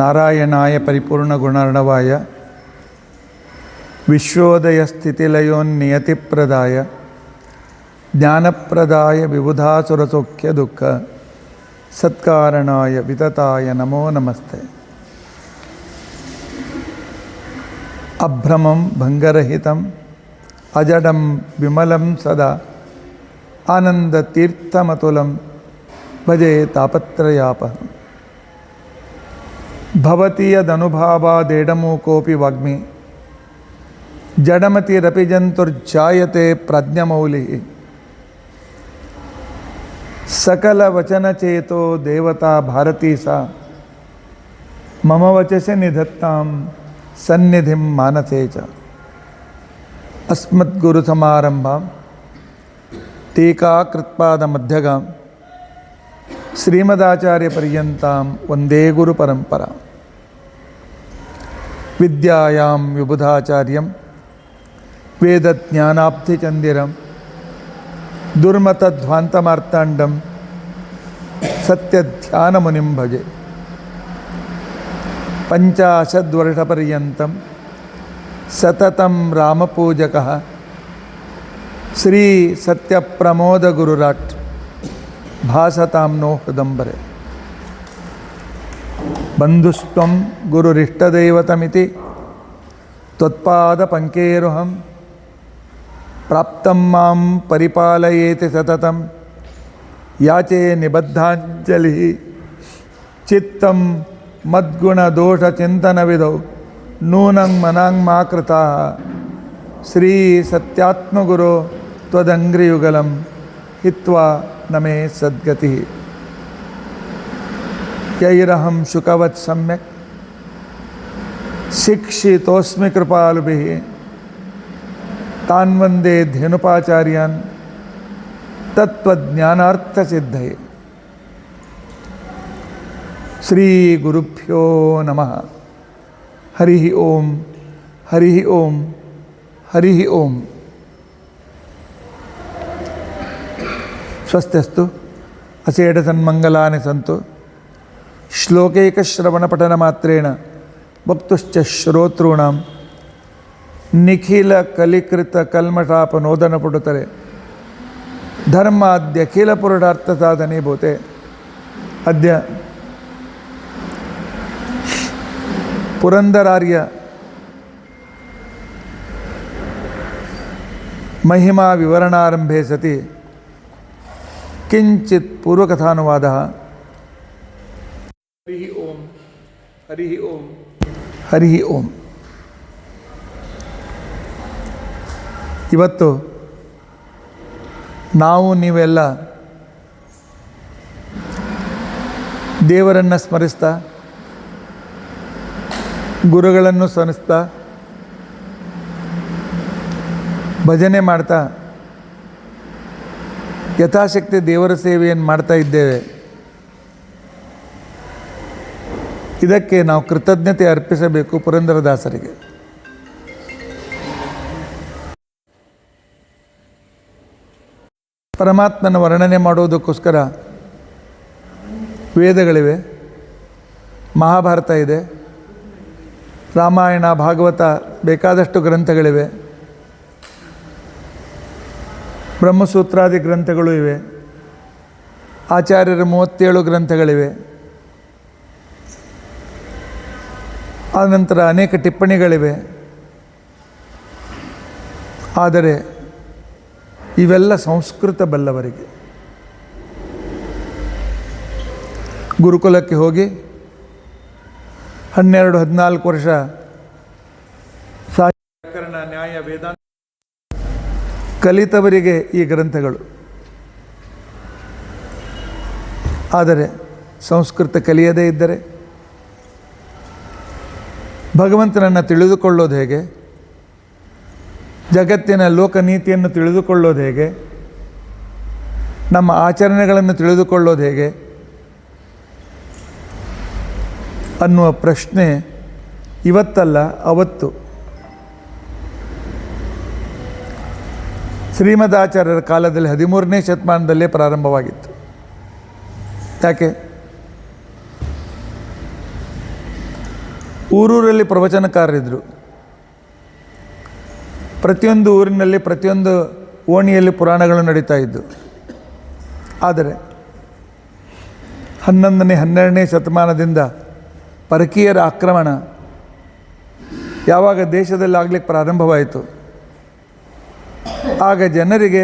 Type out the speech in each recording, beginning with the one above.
ನಾರಾಯಣಾಯ ಪರಿಪೂರ್ಣಗುಣರ್ಣವಾಯ ವಿಶ್ವೋದಯಸ್ಥಿತಿಲಯೋನ್ನಿಯತಿಪ್ರದಾಯ ಜ್ಞಾನಪ್ರದಾಯ ವಿಬುಧಾಸುರಸೌಖ್ಯ ದುಃಖ ಸತ್ಕಾರಣಾಯ ವಿತತಾಯ ನಮೋ ನಮಸ್ತೆ. ಅಭ್ರಮಂ ಭಂಗರಹಿತಂ ಅಜಡಂ ವಿಮಲಂ ಸದಾ ಆನಂದತೀರ್ಥಮತುಲಂ ಭಜೆ ತಾಪತ್ರಯಾಪಹಂ. ಭವತಿ ಯದನುಭಾವಾದೇಡಮೂಕೋಪಿ ವಾಗ್ಮಿ ಜಡಮತಿರಪಿ ಜಂತುರ್ಜಾಯತೆ ಪ್ರಜ್ಞಮೌಲಿಃ. ಸಕಲವಚನಚೇತೋ ದೇವತಾ ಭಾರತೀ ಸಾ ಮಮ ವಚಸಿ ನಿಧತ್ತಾಂ ಸನ್ನಿಧಿಂ ಮಾನಸೇ ಚ. ಅಸ್ಮದ್ಗುರುಸಮಾರಂಭಾಂ ಟೀಕಾಕೃತ್ಪಾದಮಧ್ಯಗಾಂ ಶ್ರೀಮದಾಚಾರ್ಯಪರ್ಯಂತಾಂ ವಂದೇ ಗುರುಪರಂಪರಾಂ. ವಿದ್ಯಾಯಾಂ ವಿಬುಧಾಚಾರ್ಯಂ ವೇದಜ್ಞಾನಾಬ್ಧಿಚಂದಿರಂ ದುರ್ಮತಧ್ವಾಂತಮಾರ್ತಾಂಡಂ ಸತ್ಯಧ್ಯಾನಮುನಿಂ ಭಜೆ. ಪಂಚಾಶದ್ವರ್ಷಪರ್ಯಂತಂ ಸತತಂ ರಾಮಪೂಜಕಃ ಶ್ರೀ ಸತ್ಯಪ್ರಮೋದಗುರುರಾಟ್ ಭಾಸತಾಂ ನೋ ಹೃದಂಬರೆ. ಬಂಧುಸ್ತ್ವಂ ಗುರುರಿಷ್ಟದೈವತಮಿತಿ ತ್ವತ್ಪಾದಪಂಕೇರುಹಂ ಪ್ರಾಪ್ತಂ ಮಾಂ ಪರಿಪಾಲಯೇತಿ ಸತತಂ ಯಾಚೆ ನಿಬದ್ಧಾಂಜಲಿಃ. ಚಿತ್ತಂ ಮದ್ಗುಣದೋಷಚಿಂತನವಿದೌ ನೂನಂ ಮನಾಂಗ್ಮಾ ಕೃತಾಃ ಶ್ರೀ ಸತ್ಯಾತ್ಮಗುರೋ ತ್ವದಂಘ್ರಿಯುಗಲಂ ಹಿತ್ವಾ ನಮೇ ಸದ್ಗತಿಃ. ಯೈರಹಂ ಶುಕವತ್ ಸಮ್ಯಕ್ ಶಿಕ್ಷಿತೋಸ್ಮಿ ಕೃಪಾಲುಭಿಃ ತಾನ್ ವಂದೇ ಧೇನುಪಾಚಾರ್ಯಾನ್ ತತ್ವಜ್ಞಾನಾರ್ಥಸಿದ್ಧಯೇ. ಶ್ರೀ ಗುರುಭ್ಯೋ ನಮಃ. ಹರಿ ಓಂ ಹರಿ ಓಂ ಹರಿ ಓಂ. ಸ್ವಸ್ತ್ಯಸ್ತು ಅಸೇಢ ಸನ್ಮಂಗಲಾನಿ ಸಂತು. ಶ್ಲೋಕೈಕಶ್ರವಣಪಠನಮಾತ್ರೇಣ ವಕ್ತುಶ್ಚ ಶ್ರೋತॄಣಾಂ ನಿಖಿಲ ಕಲಿಕೃತ ಕಲ್ಮಷಾಪನೋದನಪುಡುತರೆ ಧರ್ಮಾದ್ಯಖಿಲ ಪುರುಷಾರ್ಥ ಸಾಧನೆ ಭೂತೆ. ಅದ್ಯ ಪುರಂದರಾರ್ಯ ಮಹಿಮಾ ವಿವರಣಾರಂಭೆ ಸತಿ ಕಿಂಚಿತ್ ಪೂರ್ವಕಥಾನುವಾದ. ಹರಿ ಓಂ ಹರಿ ಓಂ ಹರಿ ಓಂ. ಇವತ್ತು ನಾವು ನೀವೆಲ್ಲ ದೇವರನ್ನು ಸ್ಮರಿಸ್ತಾ ಗುರುಗಳನ್ನು ಸ್ಮರಿಸ್ತಾ ಭಜನೆ ಮಾಡ್ತಾ ಯಥಾಶಕ್ತಿ ದೇವರ ಸೇವೆಯನ್ನು ಮಾಡ್ತಾ ಇದ್ದೇವೆ. ಇದಕ್ಕೆ ನಾವು ಕೃತಜ್ಞತೆ ಅರ್ಪಿಸಬೇಕು ಪುರಂದರದಾಸರಿಗೆ. ಪರಮಾತ್ಮನ ವರ್ಣನೆ ಮಾಡುವುದಕ್ಕೋಸ್ಕರ ವೇದಗಳಿವೆ, ಮಹಾಭಾರತ ಇದೆ, ರಾಮಾಯಣ ಭಾಗವತ ಬೇಕಾದಷ್ಟು ಗ್ರಂಥಗಳಿವೆ, ಬ್ರಹ್ಮಸೂತ್ರಾದಿ ಗ್ರಂಥಗಳು ಇವೆ, ಆಚಾರ್ಯರ 37 ಗ್ರಂಥಗಳಿವೆ. ಆನಂತರ ಅನೇಕ ಟಿಪ್ಪಣಿಗಳಿವೆ. ಆದರೆ ಇವೆಲ್ಲ ಸಂಸ್ಕೃತ ಬಲ್ಲವರಿಗೆ. ಗುರುಕುಲಕ್ಕೆ ಹೋಗಿ 12-14 ವರ್ಷ ವ್ಯಾಕರಣ ನ್ಯಾಯ ವೇದಾಂತ ಕಲಿತವರಿಗೆ ಈ ಗ್ರಂಥಗಳು. ಆದರೆ ಸಂಸ್ಕೃತ ಕಲಿಯದೇ ಇದ್ದರೆ ಭಗವಂತನನ್ನು ತಿಳಿದುಕೊಳ್ಳೋದು ಹೇಗೆ, ಜಗತ್ತಿನ ಲೋಕನೀತಿಯನ್ನು ತಿಳಿದುಕೊಳ್ಳೋದು ಹೇಗೆ, ನಮ್ಮ ಆಚರಣೆಗಳನ್ನು ತಿಳಿದುಕೊಳ್ಳೋದು ಹೇಗೆ ಅನ್ನುವ ಪ್ರಶ್ನೆ ಇವತ್ತಲ್ಲ ಅವತ್ತು ಶ್ರೀಮದಾಚಾರ್ಯರ ಕಾಲದಲ್ಲಿ 13ನೇ ಶತಮಾನದಲ್ಲೇ ಪ್ರಾರಂಭವಾಗಿತ್ತು. ಯಾಕೆ? ಊರೂರಲ್ಲಿ ಪ್ರವಚನಕಾರರಿದ್ದರು. ಪ್ರತಿಯೊಂದು ಊರಿನಲ್ಲಿ ಪ್ರತಿಯೊಂದು ಓಣಿಯಲ್ಲಿ ಪುರಾಣಗಳು ನಡೀತಾ ಇದ್ದವು. ಆದರೆ 11ನೇ 12ನೇ ಶತಮಾನದಿಂದ ಪರಕೀಯರ ಆಕ್ರಮಣ ಯಾವಾಗ ದೇಶದಲ್ಲಿ ಆಗಲಿಕ್ಕೆ ಪ್ರಾರಂಭವಾಯಿತು, ಆಗ ಜನರಿಗೆ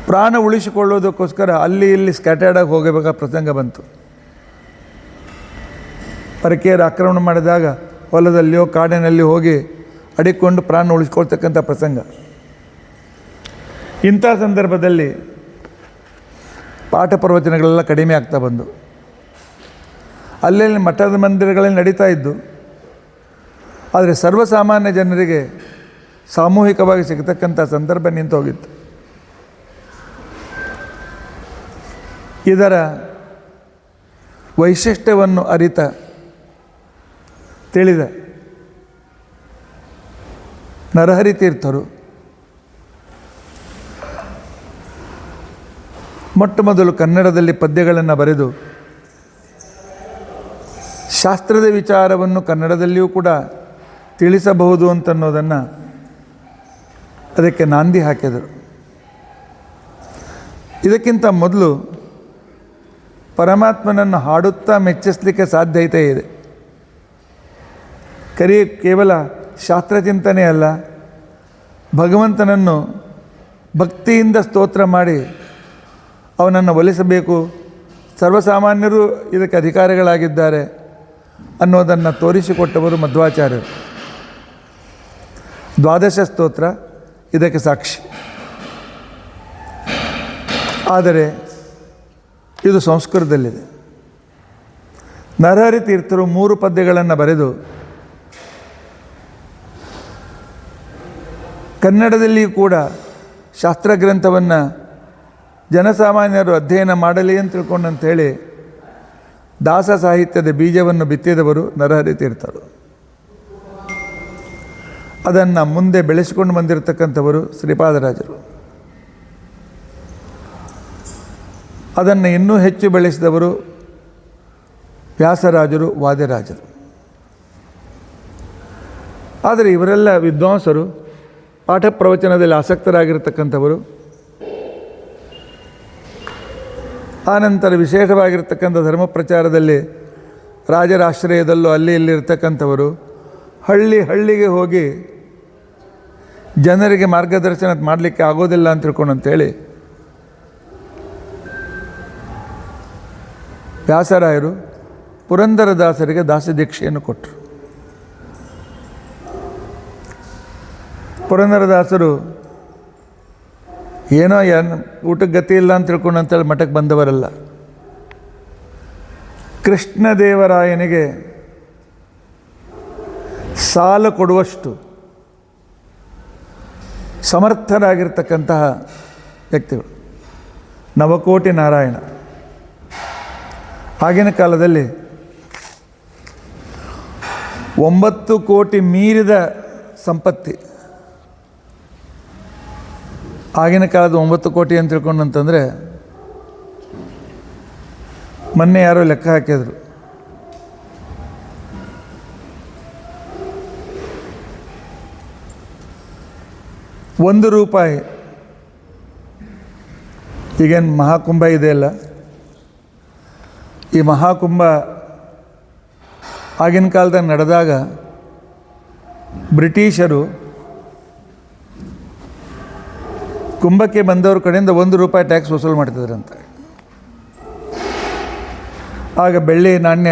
ಪ್ರಾಣ ಉಳಿಸಿಕೊಳ್ಳೋದಕ್ಕೋಸ್ಕರ ಅಲ್ಲಿ ಇಲ್ಲಿ ಸ್ಕ್ಯಾಟರ್ಡಾಗಿ ಹೋಗಬೇಕಾದ ಪ್ರಸಂಗ ಬಂತು. ಪರಕೀಯರ ಆಕ್ರಮಣ ಮಾಡಿದಾಗ ಹೊಲದಲ್ಲಿಯೋ ಕಾಡಿನಲ್ಲಿ ಹೋಗಿ ಅಡಿಕೊಂಡು ಪ್ರಾಣ ಉಳಿಸ್ಕೊಳ್ತಕ್ಕಂಥ ಪ್ರಸಂಗ. ಇಂಥ ಸಂದರ್ಭದಲ್ಲಿ ಪಾಠ ಪ್ರವಚನಗಳೆಲ್ಲ ಕಡಿಮೆ ಆಗ್ತಾ ಬಂದು, ಅಲ್ಲೆಲ್ಲಿ ಮಠದ ಮಂದಿರಗಳಲ್ಲಿ ನಡೀತಾ ಇದ್ದು, ಆದರೆ ಸರ್ವಸಾಮಾನ್ಯ ಜನರಿಗೆ ಸಾಮೂಹಿಕವಾಗಿ ಸಿಗತಕ್ಕಂಥ ಸಂದರ್ಭ ನಿಂತು ಹೋಗಿತ್ತು. ಇದರ ವೈಶಿಷ್ಟ್ಯವನ್ನು ಅರಿತ ತಿಳಿದ ನರಹರಿ ತೀರ್ಥರು ಮೊಟ್ಟ ಮೊದಲು ಕನ್ನಡದಲ್ಲಿ ಪದ್ಯಗಳನ್ನು ಬರೆದು ಶಾಸ್ತ್ರದ ವಿಚಾರವನ್ನು ಕನ್ನಡದಲ್ಲಿಯೂ ಕೂಡ ತಿಳಿಸಬಹುದು ಅಂತನ್ನೋದನ್ನು ಅದಕ್ಕೆ ನಾಂದಿ ಹಾಕಿದರು. ಇದಕ್ಕಿಂತ ಮೊದಲು ಪರಮಾತ್ಮನನ್ನು ಹಾಡುತ್ತಾ ಮೆಚ್ಚಿಸಲಿಕ್ಕೆ ಸಾಧ್ಯತೆ ಇದೆ. ಕೇವಲ ಶಾಸ್ತ್ರಚಿಂತನೆ ಅಲ್ಲ, ಭಗವಂತನನ್ನು ಭಕ್ತಿಯಿಂದ ಸ್ತೋತ್ರ ಮಾಡಿ ಅವನನ್ನು ಒಲಿಸಬೇಕು, ಸರ್ವಸಾಮಾನ್ಯರು ಇದಕ್ಕೆ ಅಧಿಕಾರಿಗಳಾಗಿದ್ದಾರೆ ಅನ್ನೋದನ್ನು ತೋರಿಸಿಕೊಟ್ಟವರು ಮಧ್ವಾಚಾರ್ಯರು. ದ್ವಾದಶ ಸ್ತೋತ್ರ ಇದಕ್ಕೆ ಸಾಕ್ಷಿ. ಆದರೆ ಇದು ಸಂಸ್ಕೃತದಲ್ಲಿದೆ. ನರಹರಿ ತೀರ್ಥರು 3 ಪದ್ಯಗಳನ್ನು ಬರೆದು ಕನ್ನಡದಲ್ಲಿಯೂ ಕೂಡ ಶಾಸ್ತ್ರಗ್ರಂಥವನ್ನು ಜನಸಾಮಾನ್ಯರು ಅಧ್ಯಯನ ಮಾಡಲಿ ಅಂತ ತಿಳ್ಕೊಂಡಂಥೇಳಿ ದಾಸ ಸಾಹಿತ್ಯದ ಬೀಜವನ್ನು ಬಿತ್ತಿದವರು ನರಹರಿ ತೀರ್ಥರು. ಅದನ್ನು ಮುಂದೆ ಬೆಳೆಸಿಕೊಂಡು ಬಂದಿರತಕ್ಕಂಥವರು ಶ್ರೀಪಾದರಾಜರು. ಅದನ್ನು ಇನ್ನೂ ಹೆಚ್ಚು ಬೆಳೆಸಿದವರು ವ್ಯಾಸರಾಜರು, ವಾದಿರಾಜರು. ಆದರೆ ಇವರೆಲ್ಲ ವಿದ್ವಾಂಸರು, ಪಾಠ ಪ್ರವಚನದಲ್ಲಿ ಆಸಕ್ತರಾಗಿರ್ತಕ್ಕಂಥವರು. ಆನಂತರ ವಿಶೇಷವಾಗಿರ್ತಕ್ಕಂಥ ಧರ್ಮ ಪ್ರಚಾರದಲ್ಲಿ ರಾಜರ ಆಶ್ರಯದಲ್ಲೂ ಅಲ್ಲಿ ಇಲ್ಲಿರ್ತಕ್ಕಂಥವರು. ಹಳ್ಳಿಗೆ ಹೋಗಿ ಜನರಿಗೆ ಮಾರ್ಗದರ್ಶನ ಮಾಡಲಿಕ್ಕೆ ಆಗೋದಿಲ್ಲ ಅಂತ ತಿಳ್ಕೊಂಡಂತೇಳಿ ವ್ಯಾಸರಾಯರು ಪುರಂದರದಾಸರಿಗೆ ದಾಸದೀಕ್ಷೆಯನ್ನು ಕೊಟ್ಟರು. ಪುರಂದರದಾಸರು ಏನೋ ಊಟಕ್ಕೆ ಗತಿ ಇಲ್ಲ ಅಂತ ತಿಳ್ಕೊಂಡಂತೇಳಿ ಮಠಕ್ಕೆ ಬಂದವರಲ್ಲ. ಕೃಷ್ಣದೇವರಾಯನಿಗೆ ಸಾಲ ಕೊಡುವಷ್ಟು ಸಮರ್ಥರಾಗಿರ್ತಕ್ಕಂತಹ ವ್ಯಕ್ತಿಗಳು. ನವಕೋಟಿ ನಾರಾಯಣ ಆಗಿನ ಕಾಲದಲ್ಲಿ 9 ಕೋಟಿ ಮೀರಿದ ಸಂಪತ್ತಿ. ಆಗಿನ ಕಾಲದ 9 ಕೋಟಿ ಅಂತ ತಿಳ್ಕೊಂಡಂತಂದರೆ ಮೊನ್ನೆ ಯಾರೋ ಲೆಕ್ಕ ಹಾಕಿದ್ರು. ₹1 ಈಗೇನು ಮಹಾಕುಂಭ ಇದೆಯಲ್ಲ, ಈ ಮಹಾಕುಂಭ ಆಗಿನ ಕಾಲದಾಗ ನಡೆದಾಗ ಬ್ರಿಟಿಷರು ಕುಂಭಕ್ಕೆ ಬಂದವ್ರ ಕಡೆಯಿಂದ ₹1 ಟ್ಯಾಕ್ಸ್ ವಸೂಲು ಮಾಡ್ತಿದ್ರಂತೆ. ಆಗ ಬೆಳ್ಳಿ ನಾಣ್ಯ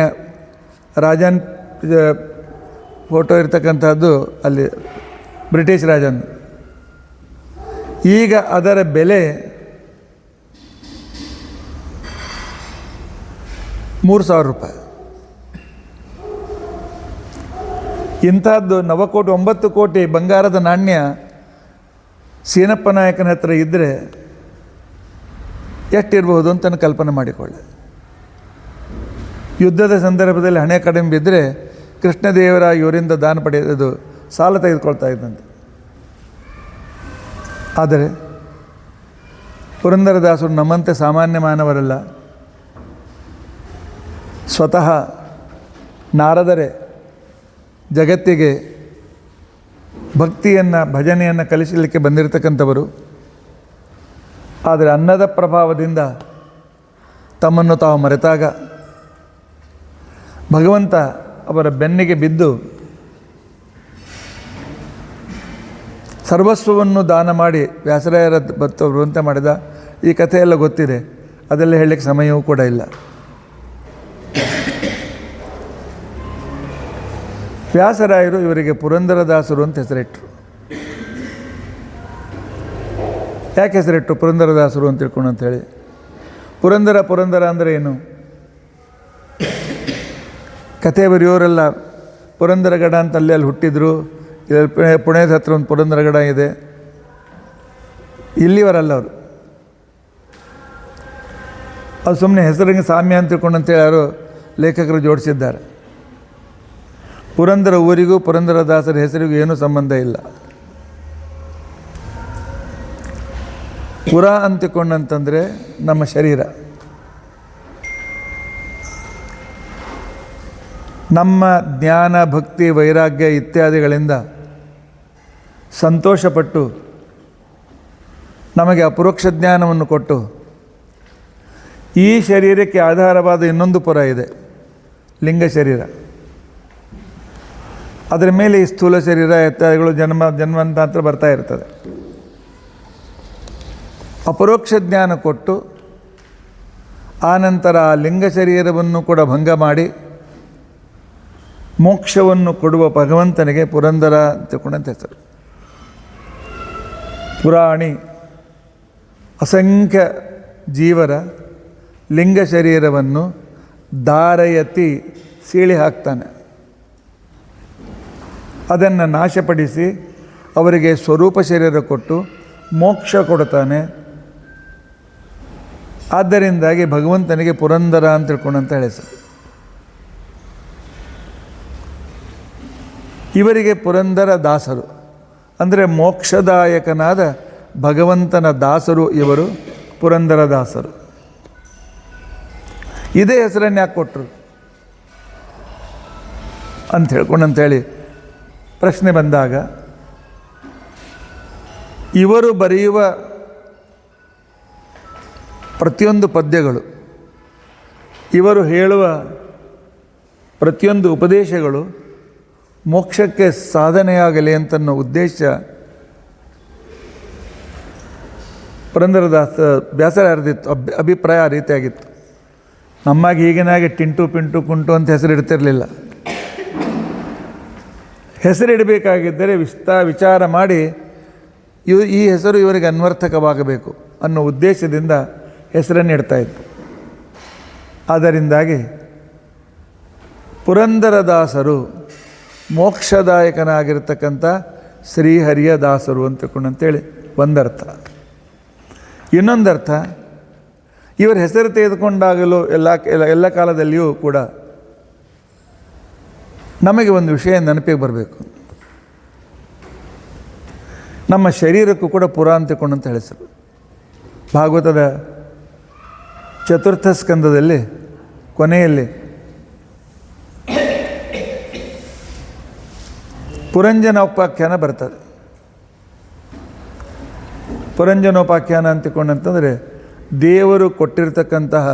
ರಾಜನ್ ಫೋಟೋ ಇರ್ತಕ್ಕಂಥದ್ದು ಅಲ್ಲಿ ಬ್ರಿಟಿಷ್ ರಾಜನ್. ಈಗ ಅದರ ಬೆಲೆ ₹3,000. ಇಂಥದ್ದು 9 ಕೋಟಿ ಬಂಗಾರದ ನಾಣ್ಯ ಸೀನಪ್ಪ ನಾಯಕನ ಹತ್ರ ಇದ್ದರೆ ಎಷ್ಟಿರಬಹುದು ಅಂತ ಕಲ್ಪನೆ ಮಾಡಿಕೊಳ್ಳಿ. ಯುದ್ಧದ ಸಂದರ್ಭದಲ್ಲಿ ಹಣೆ ಕಡಿಮೆ ಬಿದ್ದರೆ ಕೃಷ್ಣದೇವರಾಯ ಇವರಿಂದ ದಾನ ಪಡೆಯೋದು ಸಾಲ ತೆಗೆದುಕೊಳ್ತಾ ಇದ್ದಂತೆ. ಆದರೆ ಪುರಂದರದಾಸರು ನಮ್ಮಂತೆ ಸಾಮಾನ್ಯ ಮಾನವರಲ್ಲ. ಸ್ವತಃ ನಾರದರೆ ಜಗತ್ತಿಗೆ ಭಕ್ತಿಯನ್ನು ಭಜನೆಯನ್ನು ಕಲಿಸಲಿಕ್ಕೆ ಬಂದಿರತಕ್ಕಂಥವರು. ಆದರೆ ಅನ್ನದ ಪ್ರಭಾವದಿಂದ ತಮ್ಮನ್ನು ತಾವು ಮರೆತಾಗ ಭಗವಂತ ಅವರ ಬೆನ್ನಿಗೆ ಬಿದ್ದು ಸರ್ವಸ್ವವನ್ನು ದಾನ ಮಾಡಿ ವ್ಯಾಸರಾಯರ ಬರುವಂತೆ ಮಾಡಿದ. ಈ ಕಥೆಯೆಲ್ಲ ಗೊತ್ತಿದೆ, ಅದೆಲ್ಲ ಹೇಳಲಿಕ್ಕೆ ಸಮಯವೂ ಕೂಡ ಇಲ್ಲ. ವ್ಯಾಸರಾಯರು ಇವರಿಗೆ ಪುರಂದರದಾಸರು ಅಂತ ಹೆಸರಿಟ್ಟರು. ಯಾಕೆ ಹೆಸರಿಟ್ಟು ಪುರಂದರದಾಸರು ಅಂತ ತಿಳ್ಕೊಂಡು ಅಂಥೇಳಿ? ಪುರಂದರ ಅಂದರೆ ಏನು? ಕಥೆ ಬರೆಯೋರೆಲ್ಲ ಪುರಂದರಗಡ ಅಂತ ಅಲ್ಲಿ ಹುಟ್ಟಿದ್ರು. ಇಲ್ಲಿ ಪುಣೆದ ಹತ್ರ ಒಂದು ಪುರಂದರಗಡ ಇದೆ. ಇಲ್ಲಿವರಲ್ಲ ಅವರು. ಅದು ಸುಮ್ಮನೆ ಹೆಸರಿಗೆ ಸಾಮ್ಯ ಅಂತ ತಿಳ್ಕೊಂಡು ಅಂತೇಳಿ ಯಾರು ಲೇಖಕರು ಜೋಡಿಸಿದ್ದಾರೆ. ಪುರಂದರ ಊರಿಗೂ ಪುರಂದರದಾಸರ ಹೆಸರಿಗೂ ಏನೂ ಸಂಬಂಧ ಇಲ್ಲ. ಪುರ ಅಂತಿಕೊಂಡಂತಂದರೆ ನಮ್ಮ ಶರೀರ. ನಮ್ಮ ಜ್ಞಾನ ಭಕ್ತಿ ವೈರಾಗ್ಯ ಇತ್ಯಾದಿಗಳಿಂದ ಸಂತೋಷಪಟ್ಟು ನಮಗೆ ಅಪರೋಕ್ಷ ಜ್ಞಾನವನ್ನು ಕೊಟ್ಟು ಈ ಶರೀರಕ್ಕೆ ಆಧಾರವಾದ ಇನ್ನೊಂದು ಪುರ ಇದೆ, ಲಿಂಗ ಶರೀರ. ಅದರ ಮೇಲೆ ಈ ಸ್ಥೂಲ ಶರೀರ ಇತ್ಯಾದಿಗಳು ಜನ್ಮಾಂತರ ಬರ್ತಾ ಇರ್ತದೆ. ಅಪರೋಕ್ಷ ಜ್ಞಾನ ಕೊಟ್ಟು ಆನಂತರ ಆ ಲಿಂಗ ಶರೀರವನ್ನು ಕೂಡ ಭಂಗ ಮಾಡಿ ಮೋಕ್ಷವನ್ನು ಕೊಡುವ ಭಗವಂತನಿಗೆ ಪುರಂದರ ಅಂತಕೊಂಡಂತ ಹೆಸರು. ಪುರಾಣಿ ಅಸಂಖ್ಯ ಜೀವರ ಲಿಂಗ ಶರೀರವನ್ನು ದಾರಯತಿ ಸೀಳಿ ಹಾಕ್ತಾನೆ. ಅದನ್ನು ನಾಶಪಡಿಸಿ ಅವರಿಗೆ ಸ್ವರೂಪ ಶರೀರ ಕೊಟ್ಟು ಮೋಕ್ಷ ಕೊಡ್ತಾನೆ. ಆದ್ದರಿಂದಾಗಿ ಭಗವಂತನಿಗೆ ಪುರಂದರ ಅಂತ ತಿಳ್ಕೊಂಡಂತ ಹೆಸರು. ಇವರಿಗೆ ಪುರಂದರ ದಾಸರು ಅಂದರೆ ಮೋಕ್ಷದಾಯಕನಾದ ಭಗವಂತನ ದಾಸರು ಇವರು ಪುರಂದರ ದಾಸರು. ಇದೇ ಹೆಸರನ್ನು ಯಾಕೆ ಕೊಟ್ಟರು ಅಂತ ಹೇಳ್ಕೊಂಡಂಥೇಳಿ ಪ್ರಶ್ನೆ ಬಂದಾಗ, ಇವರು ಬರೆಯುವ ಪ್ರತಿಯೊಂದು ಪದ್ಯಗಳು, ಇವರು ಹೇಳುವ ಪ್ರತಿಯೊಂದು ಉಪದೇಶಗಳು ಮೋಕ್ಷಕ್ಕೆ ಸಾಧನೆಯಾಗಲಿ ಅಂತನ್ನೋ ಉದ್ದೇಶ ಪುರಂದರದಾಸ ವ್ಯಾಸರಾಯರದಿತ್ತು. ಅಭಿಪ್ರಾಯ ಆ ರೀತಿಯಾಗಿತ್ತು. ನಮ್ಮಾಗಿ ಈಗಿನಾಗೆ ಟಿಂಟು ಪಿಂಟು ಕುಂಟು ಅಂತ ಹೆಸರಿಡ್ತಿರಲಿಲ್ಲ. ಹೆಸರಿಡಬೇಕಾಗಿದ್ದರೆ ವಿಚಾರ ಮಾಡಿ ಈ ಹೆಸರು ಇವರಿಗೆ ಅನ್ವರ್ಥಕವಾಗಬೇಕು ಅನ್ನೋ ಉದ್ದೇಶದಿಂದ ಹೆಸರನ್ನು ಇಡ್ತಾಯಿತ್ತು. ಆದ್ದರಿಂದಾಗಿ ಪುರಂದರದಾಸರು ಮೋಕ್ಷದಾಯಕನಾಗಿರ್ತಕ್ಕಂಥ ಶ್ರೀಹರಿಯ ದಾಸರು ಅಂತೇಳಿ ಒಂದರ್ಥ. ಇನ್ನೊಂದರ್ಥ, ಇವರ ಹೆಸರು ತೆಗೆದುಕೊಂಡಾಗಲೂ ಎಲ್ಲ ಕಾಲದಲ್ಲಿಯೂ ಕೂಡ ನಮಗೆ ಒಂದು ವಿಷಯ ನೆನಪಿಗೆ ಬರಬೇಕು. ನಮ್ಮ ಶರೀರಕ್ಕೂ ಕೂಡ ಪುರ ಅಂತಕೊಂಡಂತ ಹೆಸರು. ಭಾಗವತದ ಚತುರ್ಥ ಸ್ಕಂದದಲ್ಲಿ ಕೊನೆಯಲ್ಲಿ ಪುರಂಜನೋಪಾಖ್ಯಾನ ಬರ್ತದೆ. ಪುರಂಜನೋಪಾಖ್ಯಾನ ಅಂತಕೊಂಡಂತಂದರೆ ದೇವರು ಕೊಟ್ಟಿರ್ತಕ್ಕಂತಹ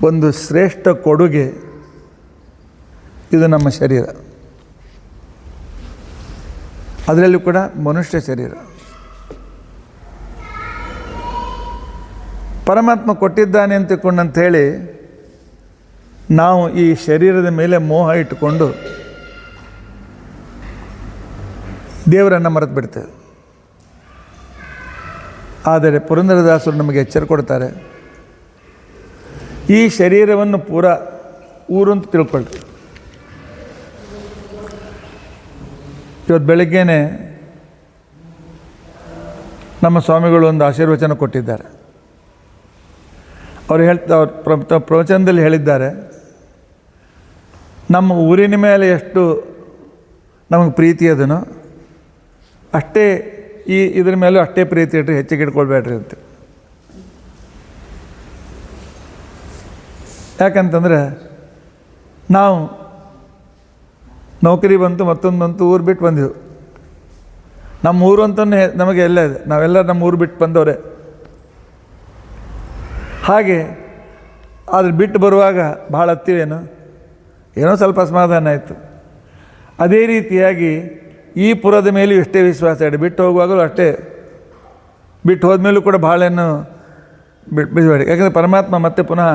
ಒಂದು ಶ್ರೇಷ್ಠ ಕೊಡುಗೆ ಇದು ನಮ್ಮ ಶರೀರ. ಅದರಲ್ಲೂ ಕೂಡ ಮನುಷ್ಯ ಶರೀರ. ಪರಮಾತ್ಮ ಕೊಟ್ಟಿದ್ದಾನೆ ಅಂತಕೊಂಡಂಥೇಳಿ ನಾವು ಈ ಶರೀರದ ಮೇಲೆ ಮೋಹ ಇಟ್ಟುಕೊಂಡು ದೇವರನ್ನು ಮರೆತು ಬಿಡ್ತೇವೆ. ಆದರೆ ಪುರಂದರದಾಸರು ನಮಗೆ ಎಚ್ಚರ ಕೊಡ್ತಾರೆ, ಈ ಶರೀರವನ್ನು ಪೂರ ಊರು ಅಂತ ತಿಳ್ಕೊಳ್ತೀವಿ. ಇವತ್ತು ಬೆಳಗ್ಗೆನೇ ನಮ್ಮ ಸ್ವಾಮಿಗಳು ಒಂದು ಆಶೀರ್ವಚನ ಕೊಟ್ಟಿದ್ದಾರೆ. ಅವ್ರು ಅವ್ರ ಪ್ರವಚನದಲ್ಲಿ ಹೇಳಿದ್ದಾರೆ, ನಮ್ಮ ಊರಿನ ಮೇಲೆ ಎಷ್ಟು ನಮಗೆ ಪ್ರೀತಿ ಅದನೋ ಅಷ್ಟೇ ಇದ್ರ ಮೇಲೂ ಅಷ್ಟೇ ಪ್ರೀತಿ ಇಟ್ಟರೆ ಹೆಚ್ಚಿಗೆ ಇಟ್ಕೊಳ್ಬೇಡ್ರಿ ಅಂತ. ಯಾಕಂತಂದರೆ ನಾವು ನೌಕರಿ ಬಂತು, ಮತ್ತೊಂದು ಬಂತು, ಊರು ಬಿಟ್ಟು ಬಂದೆವು. ನಮ್ಮ ಊರು ಅಂತಲೇ ನಮಗೆ ಎಲ್ಲ ಇದೆ, ನಾವೆಲ್ಲ ನಮ್ಮ ಊರು ಬಿಟ್ಟು ಬಂದವರೇ. ಹಾಗೆ ಆದರೆ ಬಿಟ್ಟು ಬರುವಾಗ ಭಾಳ ಹತ್ತಿವೇನೋ, ಏನೋ ಸ್ವಲ್ಪ ಅಸಮಾಧಾನ ಆಯಿತು. ಅದೇ ರೀತಿಯಾಗಿ ಈ ಪುರದ ಮೇಲೂ ಎಷ್ಟೇ ವಿಶ್ವಾಸ ಇಡಿ, ಬಿಟ್ಟು ಹೋಗುವಾಗಲೂ ಅಷ್ಟೇ, ಬಿಟ್ಟು ಹೋದ್ಮೇಲೂ ಕೂಡ ಭಾಳೇನು ಬಿಡಬೇಡಿ. ಯಾಕಂದರೆ ಪರಮಾತ್ಮ ಮತ್ತೆ ಪುನಃ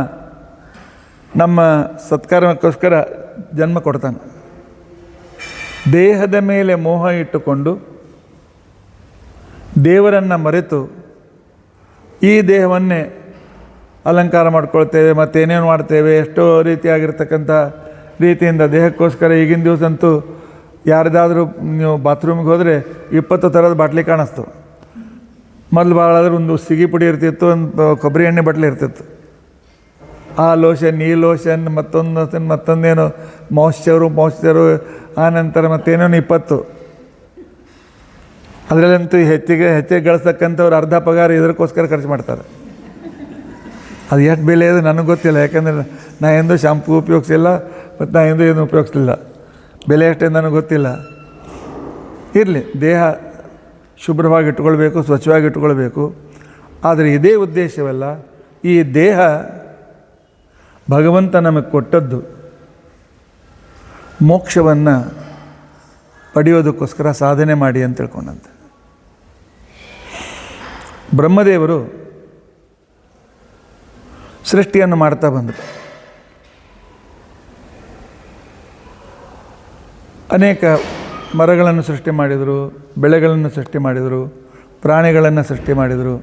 ನಮ್ಮ ಸತ್ಕಾರಕ್ಕೋಸ್ಕರ ಜನ್ಮ ಕೊಡ್ತಾನೆ. ದೇಹದ ಮೇಲೆ ಮೋಹ ಇಟ್ಟುಕೊಂಡು ದೇವರನ್ನು ಮರೆತು ಈ ದೇಹವನ್ನೇ ಅಲಂಕಾರ ಮಾಡ್ಕೊಳ್ತೇವೆ, ಮತ್ತೇನೇನು ಮಾಡ್ತೇವೆ, ಎಷ್ಟೋ ರೀತಿಯಾಗಿರ್ತಕ್ಕಂಥ ರೀತಿಯಿಂದ ದೇಹಕ್ಕೋಸ್ಕರ. ಈಗಿನ ದಿವಸ ಅಂತೂ ಯಾರ್ದಾದ್ರೂ ನೀವು ಬಾತ್ರೂಮಿಗೆ ಹೋದರೆ 20 ಥರದ ಬಾಟ್ಲಿ ಕಾಣಿಸ್ತವೆ. ಮೊದಲು ಭಾಳಾದ್ರೆ ಒಂದು ಸಿಗಿ ಪುಡಿ ಇರ್ತಿತ್ತು, ಒಂದು ಕೊಬ್ಬರಿ ಎಣ್ಣೆ ಬಾಟ್ಲಿ ಇರ್ತಿತ್ತು. ಆ ಲೋಷನ್, ಈ ಲೋಷನ್, ಮತ್ತೊಂದೇನು ಮಾಯ್ಶ್ಚರು, ಆನಂತರ ಮತ್ತೇನೇನು 20. ಅದರಲ್ಲಂತೂ ಹೆಚ್ಚಿಗೆ ಗಳಿಸ್ತಕ್ಕಂಥವ್ರು ಅರ್ಧ ಪಗಾರ ಇದಕ್ಕೋಸ್ಕರ ಖರ್ಚು ಮಾಡ್ತಾರೆ. ಅದು ಎಷ್ಟು ಬೆಲೆ ಇದೆ ನನಗೆ ಗೊತ್ತಿಲ್ಲ, ಯಾಕಂದರೆ ನಾನು ಎಂದೂ ಶಾಂಪೂ ಉಪಯೋಗಿಸಿಲ್ಲ, ಮತ್ತು ನಾನು ಎಂದೂ ಏನು ಉಪಯೋಗಿಸ್ತಿಲ್ಲ. ಬೆಲೆ ಅಷ್ಟೇ ನನಗೆ ಗೊತ್ತಿಲ್ಲ. ಇರಲಿ, ದೇಹ ಶುಭ್ರವಾಗಿ ಇಟ್ಕೊಳ್ಬೇಕು, ಸ್ವಚ್ಛವಾಗಿ ಇಟ್ಕೊಳ್ಬೇಕು. ಆದರೆ ಇದೇ ಉದ್ದೇಶವಲ್ಲ. ಈ ದೇಹ ಭಗವಂತ ನಮಗೆ ಕೊಟ್ಟದ್ದು ಮೋಕ್ಷವನ್ನು ಪಡೆಯೋದಕ್ಕೋಸ್ಕರ ಸಾಧನೆ ಮಾಡಿ ಅಂತ ತಿಳ್ಕೊಂಡಂತೆ. ಬ್ರಹ್ಮದೇವರು ಸೃಷ್ಟಿಯನ್ನು ಮಾಡ್ತಾ ಬಂದರು. ಅನೇಕ ಮರಗಳನ್ನು ಸೃಷ್ಟಿ ಮಾಡಿದರು, ಬೆಳೆಗಳನ್ನು ಸೃಷ್ಟಿ ಮಾಡಿದರು, ಪ್ರಾಣಿಗಳನ್ನು ಸೃಷ್ಟಿ ಮಾಡಿದರು.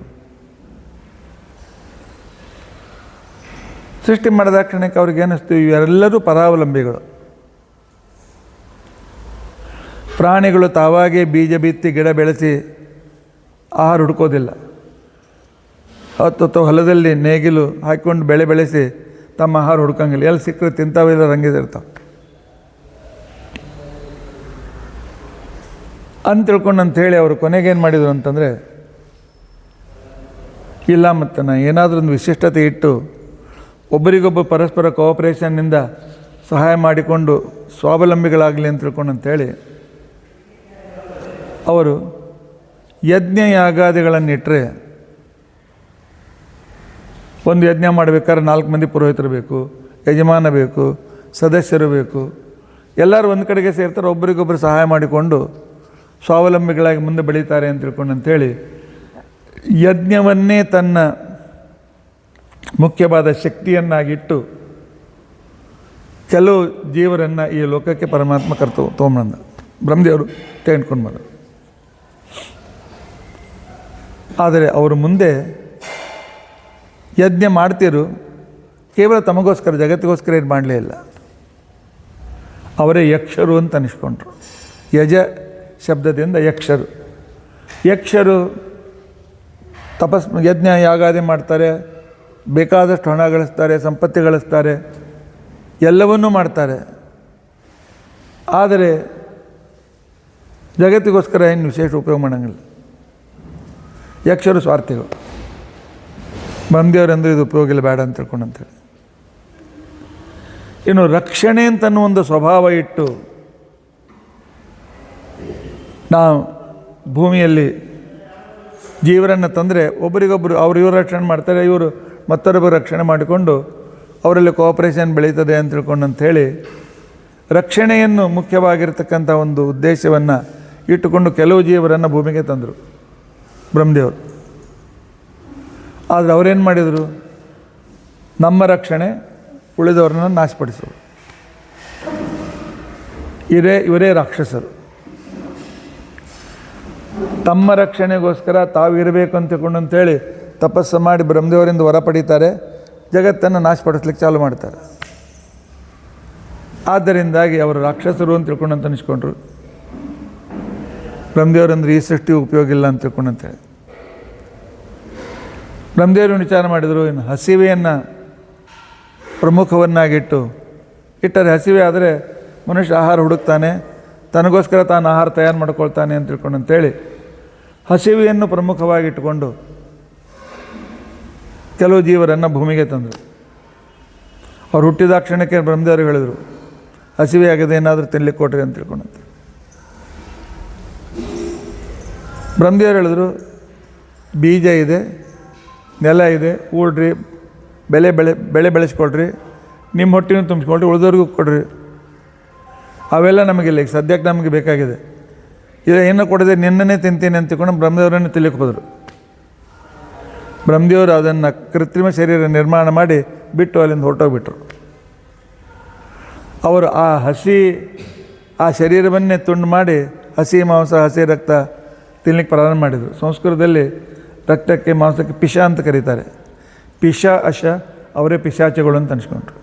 ಸೃಷ್ಟಿ ಮಾಡಿದ ಕ್ಷಣಕ್ಕೆ ಅವ್ರಿಗೆ ಏನಿಸ್ತು, ಇವೆಲ್ಲರೂ ಪರಾವಲಂಬಿಗಳು. ಪ್ರಾಣಿಗಳು ತಾವಾಗೇ ಬೀಜ ಬಿತ್ತಿ ಗಿಡ ಬೆಳೆಸಿ ಆಹಾರ ಹುಡ್ಕೋದಿಲ್ಲ. ಅಥವಾ ಹೊಲದಲ್ಲಿ ನೇಗಿಲು ಹಾಕಿಕೊಂಡು ಬೆಳೆ ಬೆಳೆಸಿ ತಮ್ಮ ಆಹಾರ ಹುಡ್ಕಂಗಿಲ್ಲ. ಎಲ್ಲಿ ಸಿಕ್ಕರೆ ತಿಂತಾವೆಲ್ಲ ರಂಗಿದಿರ್ತಾವೆ ಅಂತ ತಿಳ್ಕೊಂಡು ಅಂಥೇಳಿ ಅವರು ಕೊನೆಗೇನು ಮಾಡಿದರು ಅಂತಂದರೆ, ಇಲ್ಲ ಮತ್ತು ನಾನು ಏನಾದರೂ ಒಂದು ವಿಶಿಷ್ಟತೆ ಇಟ್ಟು ಒಬ್ಬರಿಗೊಬ್ಬ ಪರಸ್ಪರ ಕೋಆಪ್ರೇಷನ್ನಿಂದ ಸಹಾಯ ಮಾಡಿಕೊಂಡು ಸ್ವಾವಲಂಬಿಗಳಾಗಲಿ ಅಂತ ತಿಳ್ಕೊಂಡು ಅಂಥೇಳಿ ಅವರು ಯಜ್ಞ ಯಾಗಾದಿಗಳನ್ನಿಟ್ಟರೆ, ಒಂದು ಯಜ್ಞ ಮಾಡಬೇಕಾದ್ರೆ 4 ಮಂದಿ ಪುರೋಹಿತರು ಬೇಕು, ಯಜಮಾನ ಬೇಕು, ಸದಸ್ಯರು ಬೇಕು. ಎಲ್ಲರೂ ಒಂದು ಕಡೆಗೆ ಸೇರ್ತಾರೆ, ಒಬ್ಬರಿಗೊಬ್ಬರು ಸಹಾಯ ಮಾಡಿಕೊಂಡು ಸ್ವಾವಲಂಬಿಗಳಾಗಿ ಮುಂದೆ ಬೆಳೀತಾರೆ ಅಂತ ತಿಳ್ಕೊಂಡು ಅಂಥೇಳಿ ಯಜ್ಞವನ್ನೇ ತನ್ನ ಮುಖ್ಯವಾದ ಶಕ್ತಿಯನ್ನಾಗಿಟ್ಟು ಕೆಲವು ಜೀವರನ್ನು ಈ ಲೋಕಕ್ಕೆ ಪರಮಾತ್ಮ ತೊಗೊಂಬಂದ. ಬ್ರಹ್ಮದೇವರು ತೆಗೆದುಕೊಂಡು ಬಂದರು. ಆದರೆ ಅವರು ಮುಂದೆ ಯಜ್ಞ ಮಾಡ್ತಿರು ಕೇವಲ ತಮಗೋಸ್ಕರ, ಜಗತ್ತಿಗೋಸ್ಕರ ಏನು ಮಾಡಲೇ ಇಲ್ಲ. ಅವರೇ ಯಕ್ಷರು ಅಂತ ಅನಿಸ್ಕೊಂಡ್ರು. ಯಜ ಶಬ್ದದಿಂದ ಯಕ್ಷರು. ಯಕ್ಷರು ಯಜ್ಞ ಯಾಗಾದಿ ಮಾಡ್ತಾರೆ, ಬೇಕಾದಷ್ಟು ಹಣ ಗಳಿಸ್ತಾರೆ, ಸಂಪತ್ತಿ ಗಳಿಸ್ತಾರೆ, ಎಲ್ಲವನ್ನೂ ಮಾಡ್ತಾರೆ. ಆದರೆ ಜಗತ್ತಿಗೋಸ್ಕರ ಏನು ವಿಶೇಷ ಉಪಯೋಗ ಮಾಡೋಂಗಿಲ್ಲ. ಯಕ್ಷರು ಸ್ವಾರ್ಥಿಗಳು. ಬ್ರಹ್ಮದೇವರೆಂದು ಇದು ಉಪಯೋಗ ಇಲ್ಲ, ಬೇಡ ಅಂತ ತಿಳ್ಕೊಂಡಂತೇಳಿ. ಇನ್ನು ರಕ್ಷಣೆ ಅಂತನೂ ಒಂದು ಸ್ವಭಾವ ಇಟ್ಟು ನಾವು ಭೂಮಿಯಲ್ಲಿ ಜೀವರನ್ನು ತಂದರೆ ಒಬ್ಬರಿಗೊಬ್ಬರು ಇವರು ರಕ್ಷಣೆ ಮಾಡ್ತಾರೆ, ಇವರು ಮತ್ತೊಬ್ಬರು ರಕ್ಷಣೆ ಮಾಡಿಕೊಂಡು ಅವರಲ್ಲಿ ಕೋಆಪ್ರೇಷನ್ ಬೆಳೀತದೆ ಅಂತ ತಿಳ್ಕೊಂಡು ಅಂಥೇಳಿ ರಕ್ಷಣೆಯನ್ನು ಮುಖ್ಯವಾಗಿರ್ತಕ್ಕಂಥ ಒಂದು ಉದ್ದೇಶವನ್ನು ಇಟ್ಟುಕೊಂಡು ಕೆಲವು ಜೀವರನ್ನು ಭೂಮಿಗೆ ತಂದರು ಬ್ರಹ್ಮದೇವರು. ಆದರೆ ಅವರೇನು ಮಾಡಿದರು, ನಮ್ಮ ರಕ್ಷಣೆ ಉಳಿದವ್ರನ್ನ ನಾಶಪಡಿಸೋರು. ಇವರೇ ರಾಕ್ಷಸರು. ತಮ್ಮ ರಕ್ಷಣೆಗೋಸ್ಕರ ತಾವಿರಬೇಕು ಅಂತ ತಿಳ್ಕೊಂಡು ಅಂತೇಳಿ ತಪಸ್ಸು ಮಾಡಿ ಬ್ರಹ್ಮದೇವರಿಂದ ವರ ಪಡೀತಾರೆ, ಜಗತ್ತನ್ನು ನಾಶಪಡಿಸ್ಲಿಕ್ಕೆ ಚಾಲು ಮಾಡ್ತಾರೆ. ಆದ್ದರಿಂದಾಗಿ ಅವರು ರಾಕ್ಷಸರು ಅಂತ ತಿಳ್ಕೊಂಡು ಅಂತ ಅನಿಸ್ಕೊಂಡ್ರು. ಬ್ರಹ್ಮದೇವರಂದ್ರೆ ಈ ಸೃಷ್ಟಿ ಉಪಯೋಗ ಇಲ್ಲ ಅಂತ ತಿಳ್ಕೊಂಡು ಅಂತೇಳಿ ಬ್ರಹ್ಮದೇವರು ವಿಚಾರ ಮಾಡಿದರು. ಇನ್ನು ಹಸಿವೆಯನ್ನು ಪ್ರಮುಖವನ್ನಾಗಿಟ್ಟು ಇಟ್ಟರೆ, ಹಸಿವೆ ಆದರೆ ಮನುಷ್ಯ ಆಹಾರ ಹುಡುಕ್ತಾನೆ, ತನಗೋಸ್ಕರ ತಾನು ಆಹಾರ ತಯಾರು ಮಾಡ್ಕೊಳ್ತಾನೆ ಅಂತ ತಿಳ್ಕೊಂಡು ಅಂತೇಳಿ ಹಸಿವೆಯನ್ನು ಪ್ರಮುಖವಾಗಿಟ್ಟುಕೊಂಡು ಕೆಲವು ಜೀವರನ್ನು ಭೂಮಿಗೆ ತಂದರು. ಅವ್ರು ಹುಟ್ಟಿದ ಕ್ಷಣಕ್ಕೆ ಬ್ರಹ್ಮದೇವರು ಹೇಳಿದರು, ಹಸಿವೆ ಆಗದೆ ಏನಾದರೂ ತಿನ್ಲಿಕ್ಕೆ ಕೊಡ್ರಿ ಅಂತ ತಿಳ್ಕೊಂಡಂತೆ. ಬ್ರಹ್ಮದೇವರು ಹೇಳಿದ್ರು, ಬೀಜ ಇದೆ, ನೆಲ ಇದೆ, ಊಡ್ರಿ, ಬೆಳೆ ಬೆಳೆಸ್ಕೊಳ್ರಿ, ನಿಮ್ಮ ಹೊಟ್ಟೆನೂ ತುಂಬಿಸ್ಕೊಳ್ರಿ, ಉಳಿದವ್ರಿಗೂ ಕೊಡ್ರಿ. ಅವೆಲ್ಲ ನಮಗಿಲ್ಲ, ಈಗ ಸದ್ಯಕ್ಕೆ ನಮಗೆ ಬೇಕಾಗಿದೆ. ಇದು ಏನು ಕೊಡದೆ ನಿನ್ನನ್ನೇ ತಿಂತೀನಿ ಅಂತ ತಿಳ್ಕೊಂಡು ಬ್ರಹ್ಮದೇವರನ್ನು ತಿನ್ನಲಿಕ್ಕೆ ಹೋದರು. ಬ್ರಹ್ಮದೇವರು ಅದನ್ನು ಕೃತ್ರಿಮ ಶರೀರ ನಿರ್ಮಾಣ ಮಾಡಿ ಬಿಟ್ಟು ಅಲ್ಲಿಂದ ಹೊರಟೋಗ್ಬಿಟ್ರು. ಅವರು ಆ ಶರೀರವನ್ನೇ ತುಂಡು ಮಾಡಿ ಹಸಿ ಮಾಂಸ, ಹಸಿ ರಕ್ತ ತಿನ್ನಲಿಕ್ಕೆ ಪ್ರಾರಂಭ ಮಾಡಿದರು. ಸಂಸ್ಕೃತದಲ್ಲಿ ರಕ್ತಕ್ಕೆ, ಮಾಂಸಕ್ಕೆ ಪಿಶ ಅಂತ ಕರೀತಾರೆ. ಪಿಶ, ಅಶ ಅವರೇ ಪಿಶಾಚಿಗಳು ಅಂತ ಅನ್ಸ್ಕೊಂಡ್ರು.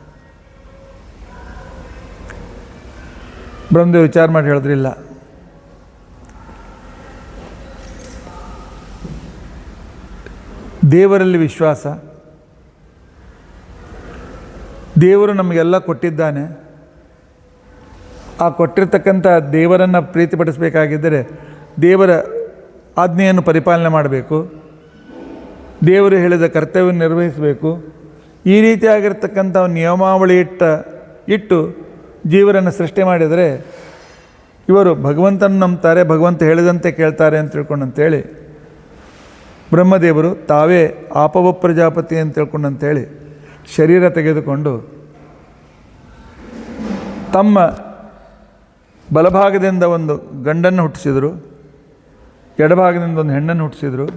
ಬ್ರಹ್ಮದೇವ್ ವಿಚಾರ ಮಾಡಿ ಹೇಳಿದ್ರಿಲ್ಲ, ದೇವರಲ್ಲಿ ವಿಶ್ವಾಸ, ದೇವರು ನಮಗೆಲ್ಲ ಕೊಟ್ಟಿದ್ದಾನೆ. ಆ ಕೊಟ್ಟಿರ್ತಕ್ಕಂಥ ದೇವರನ್ನು ಪ್ರೀತಿಪಡಿಸಬೇಕಾಗಿದ್ದರೆ ದೇವರ ಆಜ್ಞೆಯನ್ನು ಪರಿಪಾಲನೆ ಮಾಡಬೇಕು, ದೇವರು ಹೇಳಿದ ಕರ್ತವ್ಯವನ್ನು ನಿರ್ವಹಿಸಬೇಕು. ಈ ರೀತಿಯಾಗಿರ್ತಕ್ಕಂಥ ನಿಯಮಾವಳಿ ಇಟ್ಟು ಜೀವರನ್ನು ಸೃಷ್ಟಿ ಮಾಡಿದರೆ ಇವರು ಭಗವಂತನ ನಂಬ್ತಾರೆ, ಭಗವಂತ ಹೇಳಿದಂತೆ ಕೇಳ್ತಾರೆ ಅಂತ ತಿಳ್ಕೊಂಡಂತೇಳಿ ಬ್ರಹ್ಮದೇವರು ತಾವೇ ಆಪವ ಪ್ರಜಾಪತಿ ಅಂತ ತಿಳ್ಕೊಂಡಂತೇಳಿ ಶರೀರ ತೆಗೆದುಕೊಂಡು ತಮ್ಮ ಬಲಭಾಗದಿಂದ ಒಂದು ಗಂಡನ್ನು ಹುಟ್ಟಿಸಿದರು, ಎಡಭಾಗದಿಂದ ಒಂದು ಹೆಣ್ಣನ್ನು ಹುಟ್ಟಿಸಿದರು.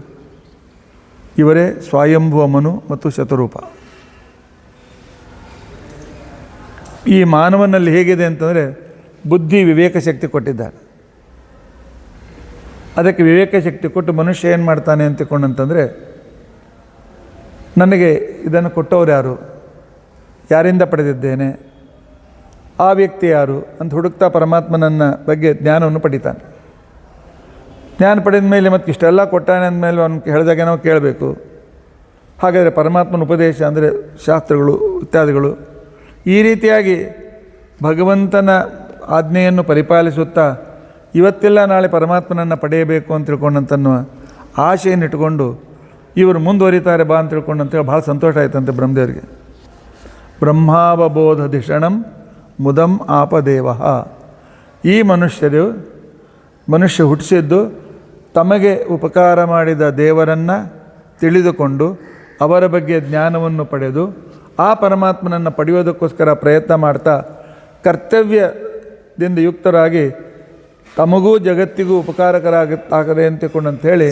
ಇವರೇ ಸ್ವಯಂಭುವ ಮನು ಮತ್ತು ಶತರೂಪ. ಈ ಮಾನವನಲ್ಲಿ ಹೇಗಿದೆ ಅಂತಂದರೆ ಬುದ್ಧಿ ವಿವೇಕ ಶಕ್ತಿ ಕೊಟ್ಟಿದ್ದಾರೆ. ಅದಕ್ಕೆ ವಿವೇಕ ಶಕ್ತಿ ಕೊಟ್ಟು ಮನುಷ್ಯ ಏನು ಮಾಡ್ತಾನೆ ಅಂತ ತಿಳ್ಕೊಂಡಂತಂದರೆ, ನನಗೆ ಇದನ್ನು ಕೊಟ್ಟವರು ಯಾರು, ಯಾರಿಂದ ಪಡೆದಿದ್ದೇನೆ, ಆ ವ್ಯಕ್ತಿ ಯಾರು ಅಂತ ಹುಡುಕ್ತಾ ಪರಮಾತ್ಮನನ್ನ ಬಗ್ಗೆ ಜ್ಞಾನವನ್ನು ಪಡಿತಾನೆ. ಜ್ಞಾನ ಪಡೆದ ಮೇಲೆ ಮತ್ತು ಇಷ್ಟೆಲ್ಲ ಕೊಟ್ಟಾನೆ ಅಂದಮೇಲೆ ಅವನು ಹೇಳಿದಾಗೆ ನಾವು ಕೇಳಬೇಕು. ಹಾಗಾದರೆ ಪರಮಾತ್ಮನ ಉಪದೇಶ ಅಂದರೆ ಶಾಸ್ತ್ರಗಳು ಇತ್ಯಾದಿಗಳು. ಈ ರೀತಿಯಾಗಿ ಭಗವಂತನ ಆಜ್ಞೆಯನ್ನು ಪರಿಪಾಲಿಸುತ್ತಾ ಇವತ್ತೆಲ್ಲ ನಾಳೆ ಪರಮಾತ್ಮನನ್ನು ಪಡೆಯಬೇಕು ಅಂತ ತಿಳ್ಕೊಂಡಂತನ್ನುವ ಆಶೆಯನ್ನು ಇಟ್ಟುಕೊಂಡು ಇವರು ಮುಂದುವರಿತಾರೆ ಬಾ ಅಂತ ತಿಳ್ಕೊಂಡಂತೇಳಿ ಭಾಳ ಸಂತೋಷ ಆಯ್ತಂತೆ ಬ್ರಹ್ಮದೇವರಿಗೆ. ಬ್ರಹ್ಮಾವಬೋಧಧಿಷಣಂ ಮುದಂ ಆಪದೇವ. ಈ ಮನುಷ್ಯ ಹುಟ್ಟಿಸಿದ್ದು ತಮಗೆ ಉಪಕಾರ ಮಾಡಿದ ದೇವರನ್ನು ತಿಳಿದುಕೊಂಡು ಅವರ ಬಗ್ಗೆ ಜ್ಞಾನವನ್ನು ಪಡೆದು ಆ ಪರಮಾತ್ಮನನ್ನು ಪಡೆಯೋದಕ್ಕೋಸ್ಕರ ಪ್ರಯತ್ನ ಮಾಡ್ತಾ ಕರ್ತವ್ಯದಿಂದ ಯುಕ್ತರಾಗಿ ತಮಗೂ ಜಗತ್ತಿಗೂ ಉಪಕಾರಕರಾಗದೆ ಅಂತಿಕೊಂಡಂಥೇಳಿ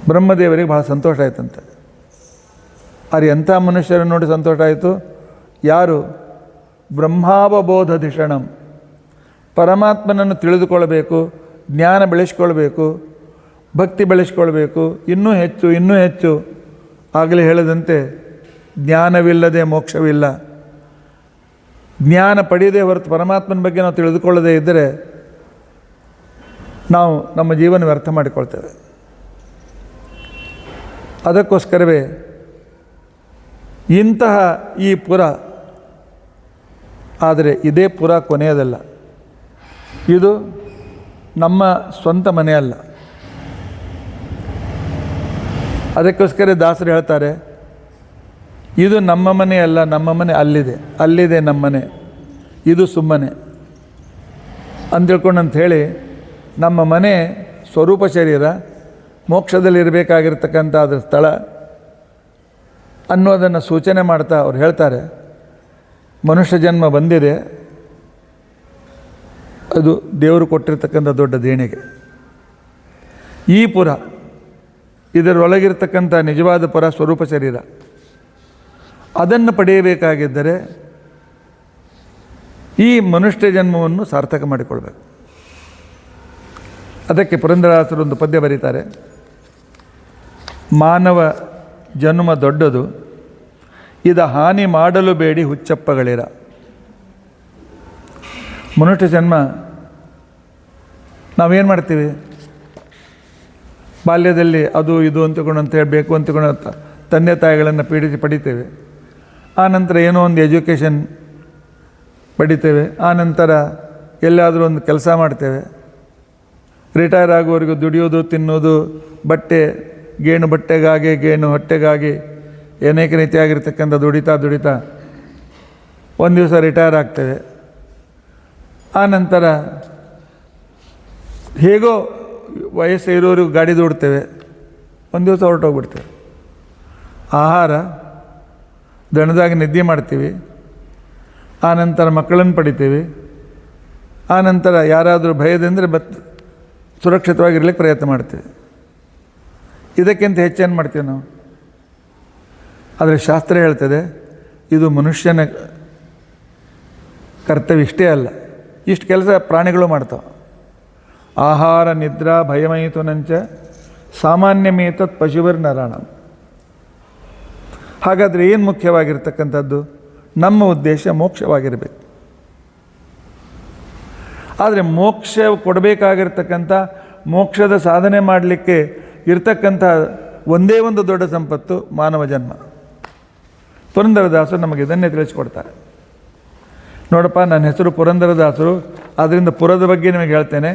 ಬ್ರಹ್ಮದೇವರಿಗೆ ಭಾಳ ಸಂತೋಷ ಆಯ್ತಂತೆ. ಆದರೆ ಎಂಥ ಮನುಷ್ಯರನ್ನು ನೋಡಿ ಸಂತೋಷ ಆಯಿತು? ಯಾರು ಬ್ರಹ್ಮಾವಬೋಧಧಿಷಣಂ, ಪರಮಾತ್ಮನನ್ನು ತಿಳಿದುಕೊಳ್ಳಬೇಕು, ಜ್ಞಾನ ಬೆಳೆಸ್ಕೊಳ್ಬೇಕು, ಭಕ್ತಿ ಬೆಳೆಸ್ಕೊಳ್ಬೇಕು, ಇನ್ನೂ ಹೆಚ್ಚು. ಆಗಲೇ ಹೇಳಿದಂತೆ ಜ್ಞಾನವಿಲ್ಲದೆ ಮೋಕ್ಷವಿಲ್ಲ. ಜ್ಞಾನ ಪಡೆಯದೇ ಹೊರತು ಪರಮಾತ್ಮನ ಬಗ್ಗೆ ನಾವು ತಿಳಿದುಕೊಳ್ಳದೇ ಇದ್ದರೆ ನಾವು ನಮ್ಮ ಜೀವನ ವ್ಯರ್ಥ ಮಾಡಿಕೊಳ್ತೇವೆ. ಅದಕ್ಕೋಸ್ಕರವೇ ಇಂತಹ ಈ ಪುರ, ಆದರೆ ಇದೇ ಪುರ ಕೊನೆಯದಲ್ಲ. ಇದು ನಮ್ಮ ಸ್ವಂತ ಮನೆಯಲ್ಲ. ಅದಕ್ಕೋಸ್ಕರ ದಾಸರು ಹೇಳ್ತಾರೆ, ಇದು ನಮ್ಮ ಮನೆಯಲ್ಲ, ನಮ್ಮ ಮನೆ ಅಲ್ಲಿದೆ ನಮ್ಮ ಮನೆ, ಇದು ಸುಮ್ಮನೆ ಅಂತ ತಿಳ್ಕೊಂಡಂಥೇಳಿ ನಮ್ಮ ಮನೆ ಸ್ವರೂಪ ಶರೀರ ಮೋಕ್ಷದಲ್ಲಿರಬೇಕಾಗಿರ್ತಕ್ಕಂಥ ಅದರ ಸ್ಥಳ ಅನ್ನೋದನ್ನು ಸೂಚನೆ ಮಾಡ್ತಾ ಅವ್ರು ಹೇಳ್ತಾರೆ, ಮನುಷ್ಯ ಜನ್ಮ ಬಂದಿದೆ, ಅದು ದೇವರು ಕೊಟ್ಟಿರ್ತಕ್ಕಂಥ ದೊಡ್ಡ ದೇಣಿಗೆ. ಈ ಪುರ, ಇದರೊಳಗಿರ್ತಕ್ಕಂಥ ನಿಜವಾದ ಪುರ ಸ್ವರೂಪ ಶರೀರ, ಅದನ್ನು ಪಡೆಯಬೇಕಾಗಿದ್ದರೆ ಈ ಮನುಷ್ಯ ಜನ್ಮವನ್ನು ಸಾರ್ಥಕ ಮಾಡಿಕೊಳ್ಬೇಕು. ಅದಕ್ಕೆ ಪುರಂದರದಾಸರು ಒಂದು ಪದ್ಯ ಬರೀತಾರೆ, ಮಾನವ ಜನ್ಮ ದೊಡ್ಡದು, ಇದ ಹಾನಿ ಮಾಡಲು ಬೇಡಿ ಹುಚ್ಚಪ್ಪಗಳಿರ. ಮನುಷ್ಯ ಜನ್ಮ ನಾವೇನು ಮಾಡ್ತೀವಿ? ಬಾಲ್ಯದಲ್ಲಿ ಅದು ಇದು ಅಂತ ಹೇಳಬೇಕು ಅಂತಕೊಂಡು ತಂದೆ ತಾಯಿಗಳನ್ನು ಪಡಿತೇವೆ. ಆ ನಂತರ ಏನೋ ಒಂದು ಎಜುಕೇಷನ್ ಪಡಿತೇವೆ. ಆ ನಂತರ ಎಲ್ಲಾದರೂ ಒಂದು ಕೆಲಸ ಮಾಡ್ತೇವೆ. ರಿಟೈರ್ ಆಗುವವರೆಗೂ ದುಡಿಯೋದು, ತಿನ್ನೋದು, ಗೇಣು ಬಟ್ಟೆಗಾಗಿ, ಗೇಣು ಹೊಟ್ಟೆಗಾಗಿ ಅನೇಕ ರೀತಿಯಾಗಿರ್ತಕ್ಕಂಥ ದುಡಿತಾ ಒಂದು ದಿವಸ ರಿಟೈರ್ ಆಗ್ತೇವೆ. ಆ ನಂತರ ಹೇಗೋ ವಯಸ್ಸು ಇರೋರಿಗೂ ಗಾಡಿ ದೂಡ್ತೇವೆ, ಒಂದು ದಿವಸ ಹೊರಟೋಗ್ಬಿಡ್ತೇವೆ. ಆಹಾರ ದಣದಾಗ ನಿದ್ದೆ ಮಾಡ್ತೀವಿ, ಆ ನಂತರ ಮಕ್ಕಳನ್ನು ಪಡಿತೀವಿ, ಆ ನಂತರ ಯಾರಾದರೂ ಭಯದಿಂದರೆ ಸುರಕ್ಷಿತವಾಗಿರ್ಲಿಕ್ಕೆ ಪ್ರಯತ್ನ ಮಾಡ್ತೀವಿ. ಇದಕ್ಕಿಂತ ಹೆಚ್ಚೇನು ಮಾಡ್ತೀವಿ ನಾವು? ಆದರೆ ಶಾಸ್ತ್ರ ಹೇಳ್ತದೆ ಇದು ಮನುಷ್ಯನ ಕರ್ತವ್ಯ ಇಷ್ಟೇ ಅಲ್ಲ, ಇಷ್ಟು ಕೆಲಸ ಪ್ರಾಣಿಗಳು ಮಾಡ್ತಾವೆ. ಆಹಾರ ನಿದ್ರಾ ಭಯಮಯಿತುನಂಚ ಸಾಮಾನ್ಯಮೇತತ್ ಪಶುಭಿರ್ನರಾಣ. ಹಾಗಾದರೆ ಏನು ಮುಖ್ಯವಾಗಿರ್ತಕ್ಕಂಥದ್ದು? ನಮ್ಮ ಉದ್ದೇಶ ಮೋಕ್ಷವಾಗಿರಬೇಕು. ಆದರೆ ಮೋಕ್ಷ ಕೊಡಬೇಕಾಗಿರ್ತಕ್ಕಂಥ, ಮೋಕ್ಷದ ಸಾಧನೆ ಮಾಡಲಿಕ್ಕೆ ಇರ್ತಕ್ಕಂಥ ಒಂದೇ ಒಂದು ದೊಡ್ಡ ಸಂಪತ್ತು ಮಾನವ ಜನ್ಮ. ಪುರಂದರದಾಸರು ನಮಗೆ ಇದನ್ನೇ ತಿಳಿಸ್ಕೊಡ್ತಾರೆ. ನೋಡಪ್ಪ, ನನ್ನ ಹೆಸರು ಪುರಂದರದಾಸರು, ಆದ್ದರಿಂದ ಪುರದ ಬಗ್ಗೆ ನಿಮಗೆ ಹೇಳ್ತೇನೆ.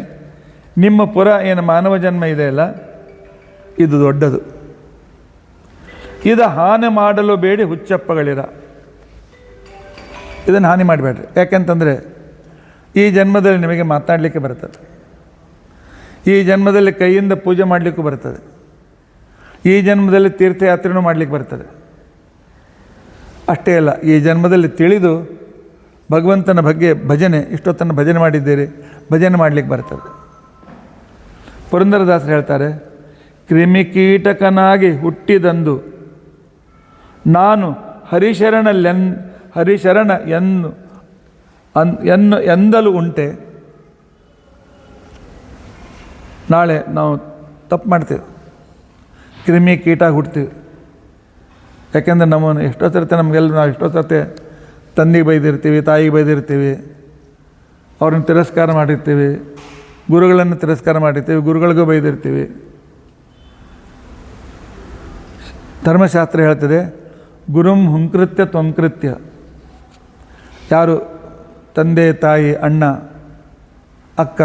ನಿಮ್ಮ ಪುರ ಏನು ಮಾನವ ಜನ್ಮ ಇದೆಯಲ್ಲ, ಇದು ದೊಡ್ಡದು. ಇದು ಹಾನಿ ಮಾಡಲು ಬೇಡಿ ಹುಚ್ಚಪ್ಪಗಳಿರ. ಇದನ್ನು ಹಾನಿ ಮಾಡಬೇಡ್ರಿ. ಯಾಕೆಂತಂದರೆ ಈ ಜನ್ಮದಲ್ಲಿ ನಿಮಗೆ ಮಾತನಾಡಲಿಕ್ಕೆ ಬರ್ತದೆ, ಈ ಜನ್ಮದಲ್ಲಿ ಕೈಯಿಂದ ಪೂಜೆ ಮಾಡಲಿಕ್ಕೂ ಬರ್ತದೆ, ಈ ಜನ್ಮದಲ್ಲಿ ತೀರ್ಥಯಾತ್ರೆನೂ ಮಾಡಲಿಕ್ಕೆ ಬರ್ತದೆ. ಅಷ್ಟೇ ಅಲ್ಲ, ಈ ಜನ್ಮದಲ್ಲಿ ತಿಳಿದು ಭಗವಂತನ ಬಗ್ಗೆ ಭಜನೆ, ಇಷ್ಟೊತ್ತನ್ನು ಭಜನೆ ಮಾಡಿದ್ದೀರಿ, ಭಜನೆ ಮಾಡಲಿಕ್ಕೆ ಬರ್ತದೆ. ಪುರಂದರದಾಸರು ಹೇಳ್ತಾರೆ, ಕ್ರಿಮಿಕೀಟಕನಾಗಿ ಹುಟ್ಟಿದಂದು ನಾನು ಹರಿಶರಣ ಎಂದಲು ಉಂಟೆ. ನಾಳೆ ನಾವು ತಪ್ಪು ಮಾಡ್ತೇವೆ, ಕ್ರಿಮಿ ಕೀಟ ಹುಡ್ತೀವಿ. ಯಾಕೆಂದರೆ ನಮ್ಮನ್ನು ಎಷ್ಟೋ ಸರ್ತೆ ನಾವು ಎಷ್ಟೋ ಸರ್ತೆ ತಂದೆಗೆ ಬೈದಿರ್ತೀವಿ, ತಾಯಿಗೆ ಬೈದಿರ್ತೀವಿ, ಅವ್ರನ್ನ ತಿರಸ್ಕಾರ ಮಾಡಿರ್ತೀವಿ, ಗುರುಗಳನ್ನು ತಿರಸ್ಕಾರ ಮಾಡಿರ್ತೀವಿ, ಗುರುಗಳಿಗೂ ಬೈದಿರ್ತೀವಿ. ಧರ್ಮಶಾಸ್ತ್ರ ಹೇಳ್ತದೆ, ಗುರುಂ ಹುಂಕೃತ್ಯ ತ್ವಂಕೃತ್ಯ. ಯಾರು ತಂದೆ, ತಾಯಿ, ಅಣ್ಣ, ಅಕ್ಕ,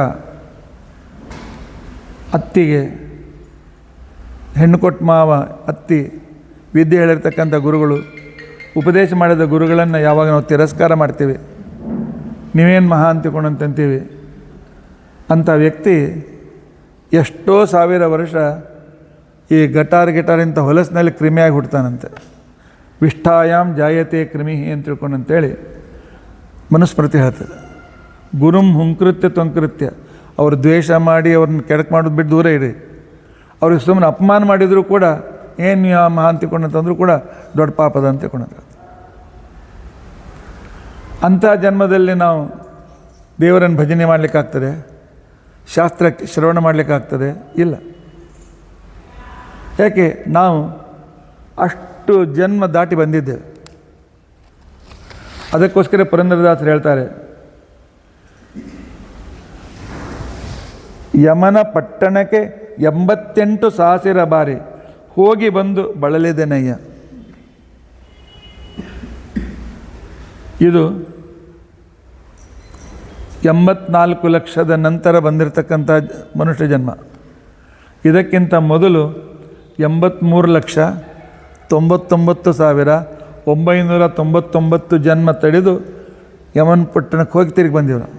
ಅತ್ತಿಗೆ, ಹೆಣ್ಣು ಕೊಟ್ಟು ಮಾವ, ಅತ್ತಿ, ವಿದ್ಯೆ ಹೇಳಿರ್ತಕ್ಕಂಥ ಗುರುಗಳು, ಉಪದೇಶ ಮಾಡಿದ ಗುರುಗಳನ್ನು ಯಾವಾಗ ನಾವು ತಿರಸ್ಕಾರ ಮಾಡ್ತೀವಿ, ನೀವೇನು ಮಹಾ ಅಂತಿಕೊಂಡಂತೀವಿ, ಅಂಥ ವ್ಯಕ್ತಿ ಎಷ್ಟೋ ಸಾವಿರ ವರ್ಷ ಈ ಗಿಟಾರಿಂಥ ಹೊಲಸಿನಲ್ಲಿ ಕ್ರಿಮಿಯಾಗಿ ಹುಡ್ತಾನಂತೆ. ವಿಷ್ಠಾಯಾಮ್ ಜಾಯತೆ ಕ್ರಿಮಿ ಅಂತ ತಿಳ್ಕೊಂಡಂತೇಳಿ ಮನುಸ್ಮೃತಿ ಹೇಳ್ತದೆ. ಗುರುಂ ಹುಂಕೃತ್ಯ ತ್ವಂಕೃತ್ಯ. ಅವರು ದ್ವೇಷ ಮಾಡಿ ಅವ್ರನ್ನ ಕೆಡಕು ಮಾಡೋದು ಬಿಟ್ಟು ದೂರ ಇರಿ. ಅವ್ರಿಗೆ ಸುಮ್ಮನೆ ಅಪಮಾನ ಮಾಡಿದರೂ ಕೂಡ ಏನು ಯಾವ ಮಹಾ ಅಂತಿಕೊಂಡಂತಂದ್ರೂ ಕೂಡ ದೊಡ್ಡ ಪಾಪದ ಅಂತಿಕೊಂಡಂತ. ಅಂಥ ಜನ್ಮದಲ್ಲಿ ನಾವು ದೇವರನ್ನು ಭಜನೆ ಮಾಡಲಿಕ್ಕಾಗ್ತದೆ? ಶಾಸ್ತ್ರ ಶ್ರವಣ ಮಾಡಲಿಕ್ಕಾಗ್ತದೆ? ಇಲ್ಲ. ಯಾಕೆ? ನಾವು ಅಷ್ಟು ಜನ್ಮ ದಾಟಿ ಬಂದಿದ್ದೇವೆ. ಅದಕ್ಕೋಸ್ಕರ ಪುರಂದರದಾಸರು ಹೇಳ್ತಾರೆ, ಯಮನ ಪಟ್ಟಣಕ್ಕೆ 88 ಸಾವಿರ ಬಾರಿ ಹೋಗಿ ಬಂದು ಬಳಲಿದೆನಯ್ಯ. ಇದು 84 ಲಕ್ಷದ ನಂತರ ಬಂದಿರತಕ್ಕಂಥ ಮನುಷ್ಯ ಜನ್ಮ. ಇದಕ್ಕಿಂತ ಮೊದಲು 83,99,999 ಜನ್ಮ ತಡೆದು ಯಮನ ಪಟ್ಟಣಕ್ಕೆ ಹೋಗಿ ತಿರುಗಿ ಬಂದೀವಿ ನಾವು.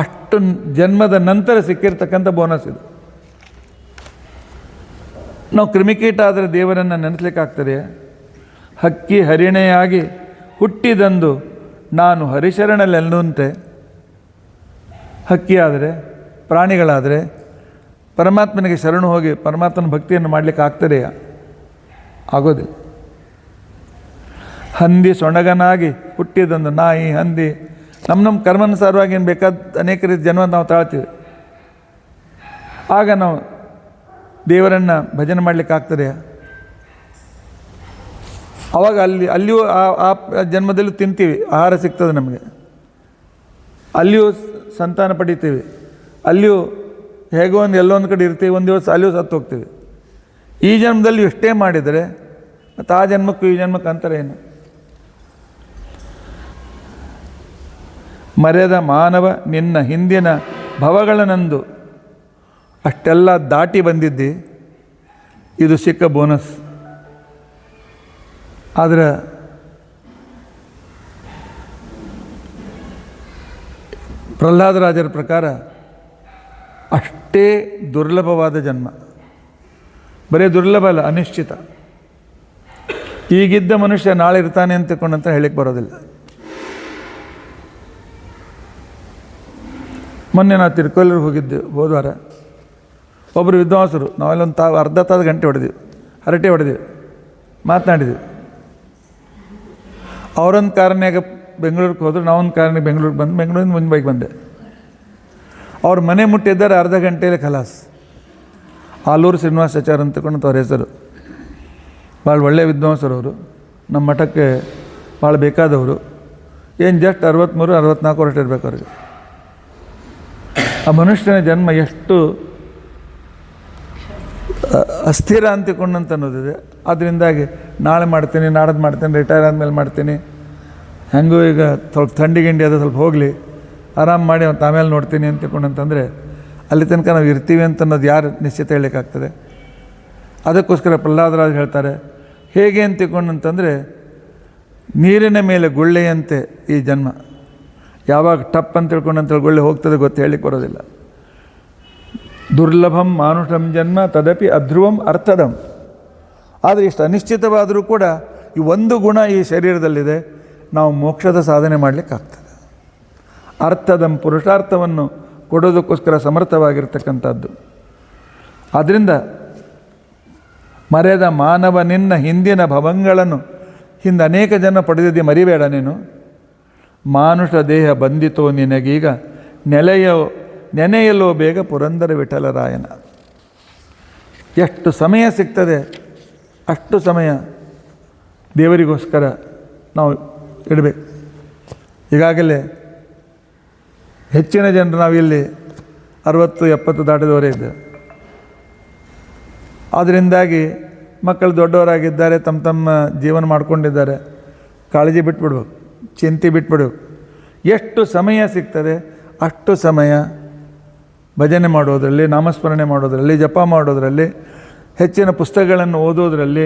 ಅಷ್ಟು ಜನ್ಮದ ನಂತರ ಸಿಕ್ಕಿರ್ತಕ್ಕಂಥ ಬೋನಸ್ ಇದು. ನಾವು ಕ್ರಿಮಿಕೀಟ ಆದರೆ ದೇವರನ್ನು ನೆನೆಸ್ಲಿಕ್ಕಾಗ್ತದೆ? ಹಕ್ಕಿ ಹರಿಣೆಯಾಗಿ ಹುಟ್ಟಿದಂದು ನಾನು ಹರಿಶರಣಲೆನ್ನುವಂತೆ. ಹಕ್ಕಿ ಆದರೆ, ಪ್ರಾಣಿಗಳಾದರೆ ಪರಮಾತ್ಮನಿಗೆ ಶರಣು ಹೋಗಿ ಪರಮಾತ್ಮನ ಭಕ್ತಿಯನ್ನು ಮಾಡಲಿಕ್ಕೆ ಆಗ್ತದೆಯಾ? ಆಗೋದಿಲ್ಲ. ಹಂದಿ ಸೊಣಗನಾಗಿ ಹುಟ್ಟಿದಂದು, ನಾಯಿ, ಹಂದಿ, ನಮ್ಮ ಕರ್ಮಾನುಸಾರವಾಗಿ ಏನು ಬೇಕಾದ ಅನೇಕ ರೀತಿ ಜನ್ಮ ನಾವು ತಾಳ್ತೀವಿ. ಆಗ ನಾವು ದೇವರನ್ನು ಭಜನೆ ಮಾಡಲಿಕ್ಕೆ ಆಗ್ತದೆಯಾ? ಅವಾಗ ಅಲ್ಲಿಯೂ ಆ ಜನ್ಮದಲ್ಲೂ ತಿಂತೀವಿ, ಆಹಾರ ಸಿಗ್ತದೆ ನಮಗೆ, ಅಲ್ಲಿಯೂ ಸಂತಾನ ಪಡಿತೀವಿ, ಅಲ್ಲಿಯೂ ಹೇಗೋ ಎಲ್ಲೋ ಒಂದು ಕಡೆ ಇರ್ತೀವಿ, ಒಂದು ದಿವಸ ಅಲ್ಲಿಯೂ ಸತ್ತು ಹೋಗ್ತೀವಿ. ಈ ಜನ್ಮದಲ್ಲಿ ಎಷ್ಟೇ ಮಾಡಿದರೆ ಮತ್ತು ಆ ಜನ್ಮಕ್ಕೂ ಈ ಜನ್ಮಕ್ಕೆ ಅಂತರ ಏನು? ಮರೆದ ಮಾನವ ನಿನ್ನ ಹಿಂದಿನ ಭವಗಳನ್ನಂದು ಅಷ್ಟೆಲ್ಲ ದಾಟಿ ಬಂದಿದ್ದಿ, ಇದು ಸಿಕ್ಕ ಬೋನಸ್. ಆದರೆ ಪ್ರಹ್ಲಾದರಾಜರ ಪ್ರಕಾರ ಅಷ್ಟೇ ದುರ್ಲಭವಾದ ಜನ್ಮ. ಬರೀ ದುರ್ಲಭ ಅಲ್ಲ, ಅನಿಶ್ಚಿತ. ಈಗಿದ್ದ ಮನುಷ್ಯ ನಾಳೆ ಇರ್ತಾನೆ ಅಂತ ತಿಳ್ಕೊಂಡಂತ ಹೇಳಿಕ್ಕೆ ಬರೋದಿಲ್ಲ. ಮೊನ್ನೆ ನಾವು ತಿರುಕೋಲೂರಿಗೆ ಹೋಗಿದ್ದೆವು, ಹೋದ್ವಾರ. ಒಬ್ಬರು ವಿದ್ವಾಂಸರು, ನಾವೆಲ್ಲೊಂದು ಅರ್ಧ ತಾಸು ಗಂಟೆ ಹೊಡೆದೀವಿ, ಹರಟೆ ಹೊಡೆದೀವಿ, ಮಾತನಾಡಿದ್ದೀವಿ. ಅವರೊಂದು ಕಾರಣಾಗ ಬೆಂಗಳೂರಿಗೆ ಹೋದ್ರು, ನಾವೊಂದು ಕಾರಣಕ್ಕೆ ಬೆಂಗಳೂರಿಗೆ ಬಂದು ಬೆಂಗಳೂರಿಂದ ಮುಂಬೈಗೆ ಬಂದೆ. ಅವ್ರ ಮನೆ ಮುಟ್ಟಿದ್ದಾರೆ ಅರ್ಧ ಗಂಟೆಯಲ್ಲಿ ಖಲಾಸ್. ಆಲೂರು ಶ್ರೀನಿವಾಸಾಚಾರ್ಯ ಅಂತಕೊಂಡು ಅವ್ರ ಹೆಸರು. ಭಾಳ ಒಳ್ಳೆಯ ವಿದ್ವಾಂಸರು ಅವರು, ನಮ್ಮ ಮಠಕ್ಕೆ ಭಾಳ ಬೇಕಾದವರು. ಏನು ಜಸ್ಟ್ 63-64 ವರ್ಷ ಇರಬೇಕು ಅವ್ರಿಗೆ. ಆ ಮನುಷ್ಯನ ಜನ್ಮ ಎಷ್ಟು ಅಸ್ಥಿರ ಅಂತಿಕೊಂಡಂತ ಅನ್ನೋದಿದೆ. ಅದರಿಂದಾಗಿ ನಾಳೆ ಮಾಡ್ತೀನಿ, ನಾಡದ್ದು ಮಾಡ್ತೀನಿ, ರಿಟೈರ್ ಆದಮೇಲೆ ಮಾಡ್ತೀನಿ, ಹೆಂಗೂ ಈಗ ಸ್ವಲ್ಪ ಥಂಡಿ ಗಿಂಡಿ ಅದು ಸ್ವಲ್ಪ ಹೋಗಲಿ, ಆರಾಮ ಮಾಡಿ ಮತ್ತು ಆಮೇಲೆ ನೋಡ್ತೀನಿ ಅಂತಿಕೊಂಡಂತಂದರೆ ಅಲ್ಲಿ ತನಕ ನಾವು ಇರ್ತೀವಿ ಅಂತ ಅನ್ನೋದು ಯಾರು ನಿಶ್ಚಿತ ಹೇಳಲಿಕ್ಕಾಗ್ತದೆ? ಅದಕ್ಕೋಸ್ಕರ ಪ್ರಹ್ಲಾದರಾಜ್ ಹೇಳ್ತಾರೆ, ಹೇಗೆ ಅಂತಿಕೊಂಡಂತಂದರೆ ನೀರಿನ ಮೇಲೆ ಗುಳ್ಳೆಯಂತೆ ಈ ಜನ್ಮ. ಯಾವಾಗ ಟಪ್ ಅಂತ ತಿಳ್ಕೊಂಡಂತೇಳಿ ಗುಳ್ಳೆ ಹೋಗ್ತದೆ ಗೊತ್ತು ಹೇಳಲಿಕ್ಕೆ ಬರೋದಿಲ್ಲ. ದುರ್ಲಭಂ ಮಾನುಷಂ ಜನ್ಮ ತದಪಿ ಅಧ್ರುವಂ ಅರ್ಥದಂ. ಆದರೆ ಇಷ್ಟು ಅನಿಶ್ಚಿತವಾದರೂ ಕೂಡ ಈ ಒಂದು ಗುಣ ಈ ಶರೀರದಲ್ಲಿದೆ, ನಾವು ಮೋಕ್ಷದ ಸಾಧನೆ ಮಾಡಲಿಕ್ಕಾಗ್ತದೆ. ಅರ್ಥದಂ, ಪುರುಷಾರ್ಥವನ್ನು ಕೊಡೋದಕ್ಕೋಸ್ಕರ ಸಮರ್ಥವಾಗಿರ್ತಕ್ಕಂಥದ್ದು. ಆದ್ದರಿಂದ ಮರೆದ ಮಾನವ ನಿನ್ನ ಹಿಂದಿನ ಭವಂಗಳನ್ನು ಹಿಂದೆ ಅನೇಕ ಜನ ಪಡೆದಿದ್ದೆ, ಮರಿಬೇಡ ನೀನು. ಮಾನುಷ ದೇಹ ಬಂದಿತೋ ನಿನಗೀಗ ನೆನೆಯಲೋ ಬೇಗ ಪುರಂದರ ವಿಠಲರಾಯನ. ಎಷ್ಟು ಸಮಯ ಸಿಗ್ತದೆ ಅಷ್ಟು ಸಮಯ ದೇವರಿಗೋಸ್ಕರ ನಾವು ಇಡಬೇಕು. ಈಗಾಗಲೇ ಹೆಚ್ಚಿನ ಜನರು ನಾವಿಲ್ಲಿ 60-70 ದಾಟಿದವರೇ ಇದ್ದೇವೆ. ಅದರಿಂದಾಗಿ ಮಕ್ಕಳು ದೊಡ್ಡವರಾಗಿದ್ದಾರೆ, ತಮ್ಮ ಜೀವನ ಮಾಡ್ಕೊಂಡಿದ್ದಾರೆ. ಕಾಳಜಿ ಬಿಟ್ಬಿಡ್ಬೇಕು, ಚಿಂತೆ ಬಿಟ್ಬಿಡ್ಬೇಕು. ಎಷ್ಟು ಸಮಯ ಸಿಗ್ತದೆ ಅಷ್ಟು ಸಮಯ ಭಜನೆ ಮಾಡೋದರಲ್ಲಿ, ನಾಮಸ್ಮರಣೆ ಮಾಡೋದರಲ್ಲಿ, ಜಪ ಮಾಡೋದರಲ್ಲಿ, ಹೆಚ್ಚಿನ ಪುಸ್ತಕಗಳನ್ನು ಓದೋದರಲ್ಲಿ.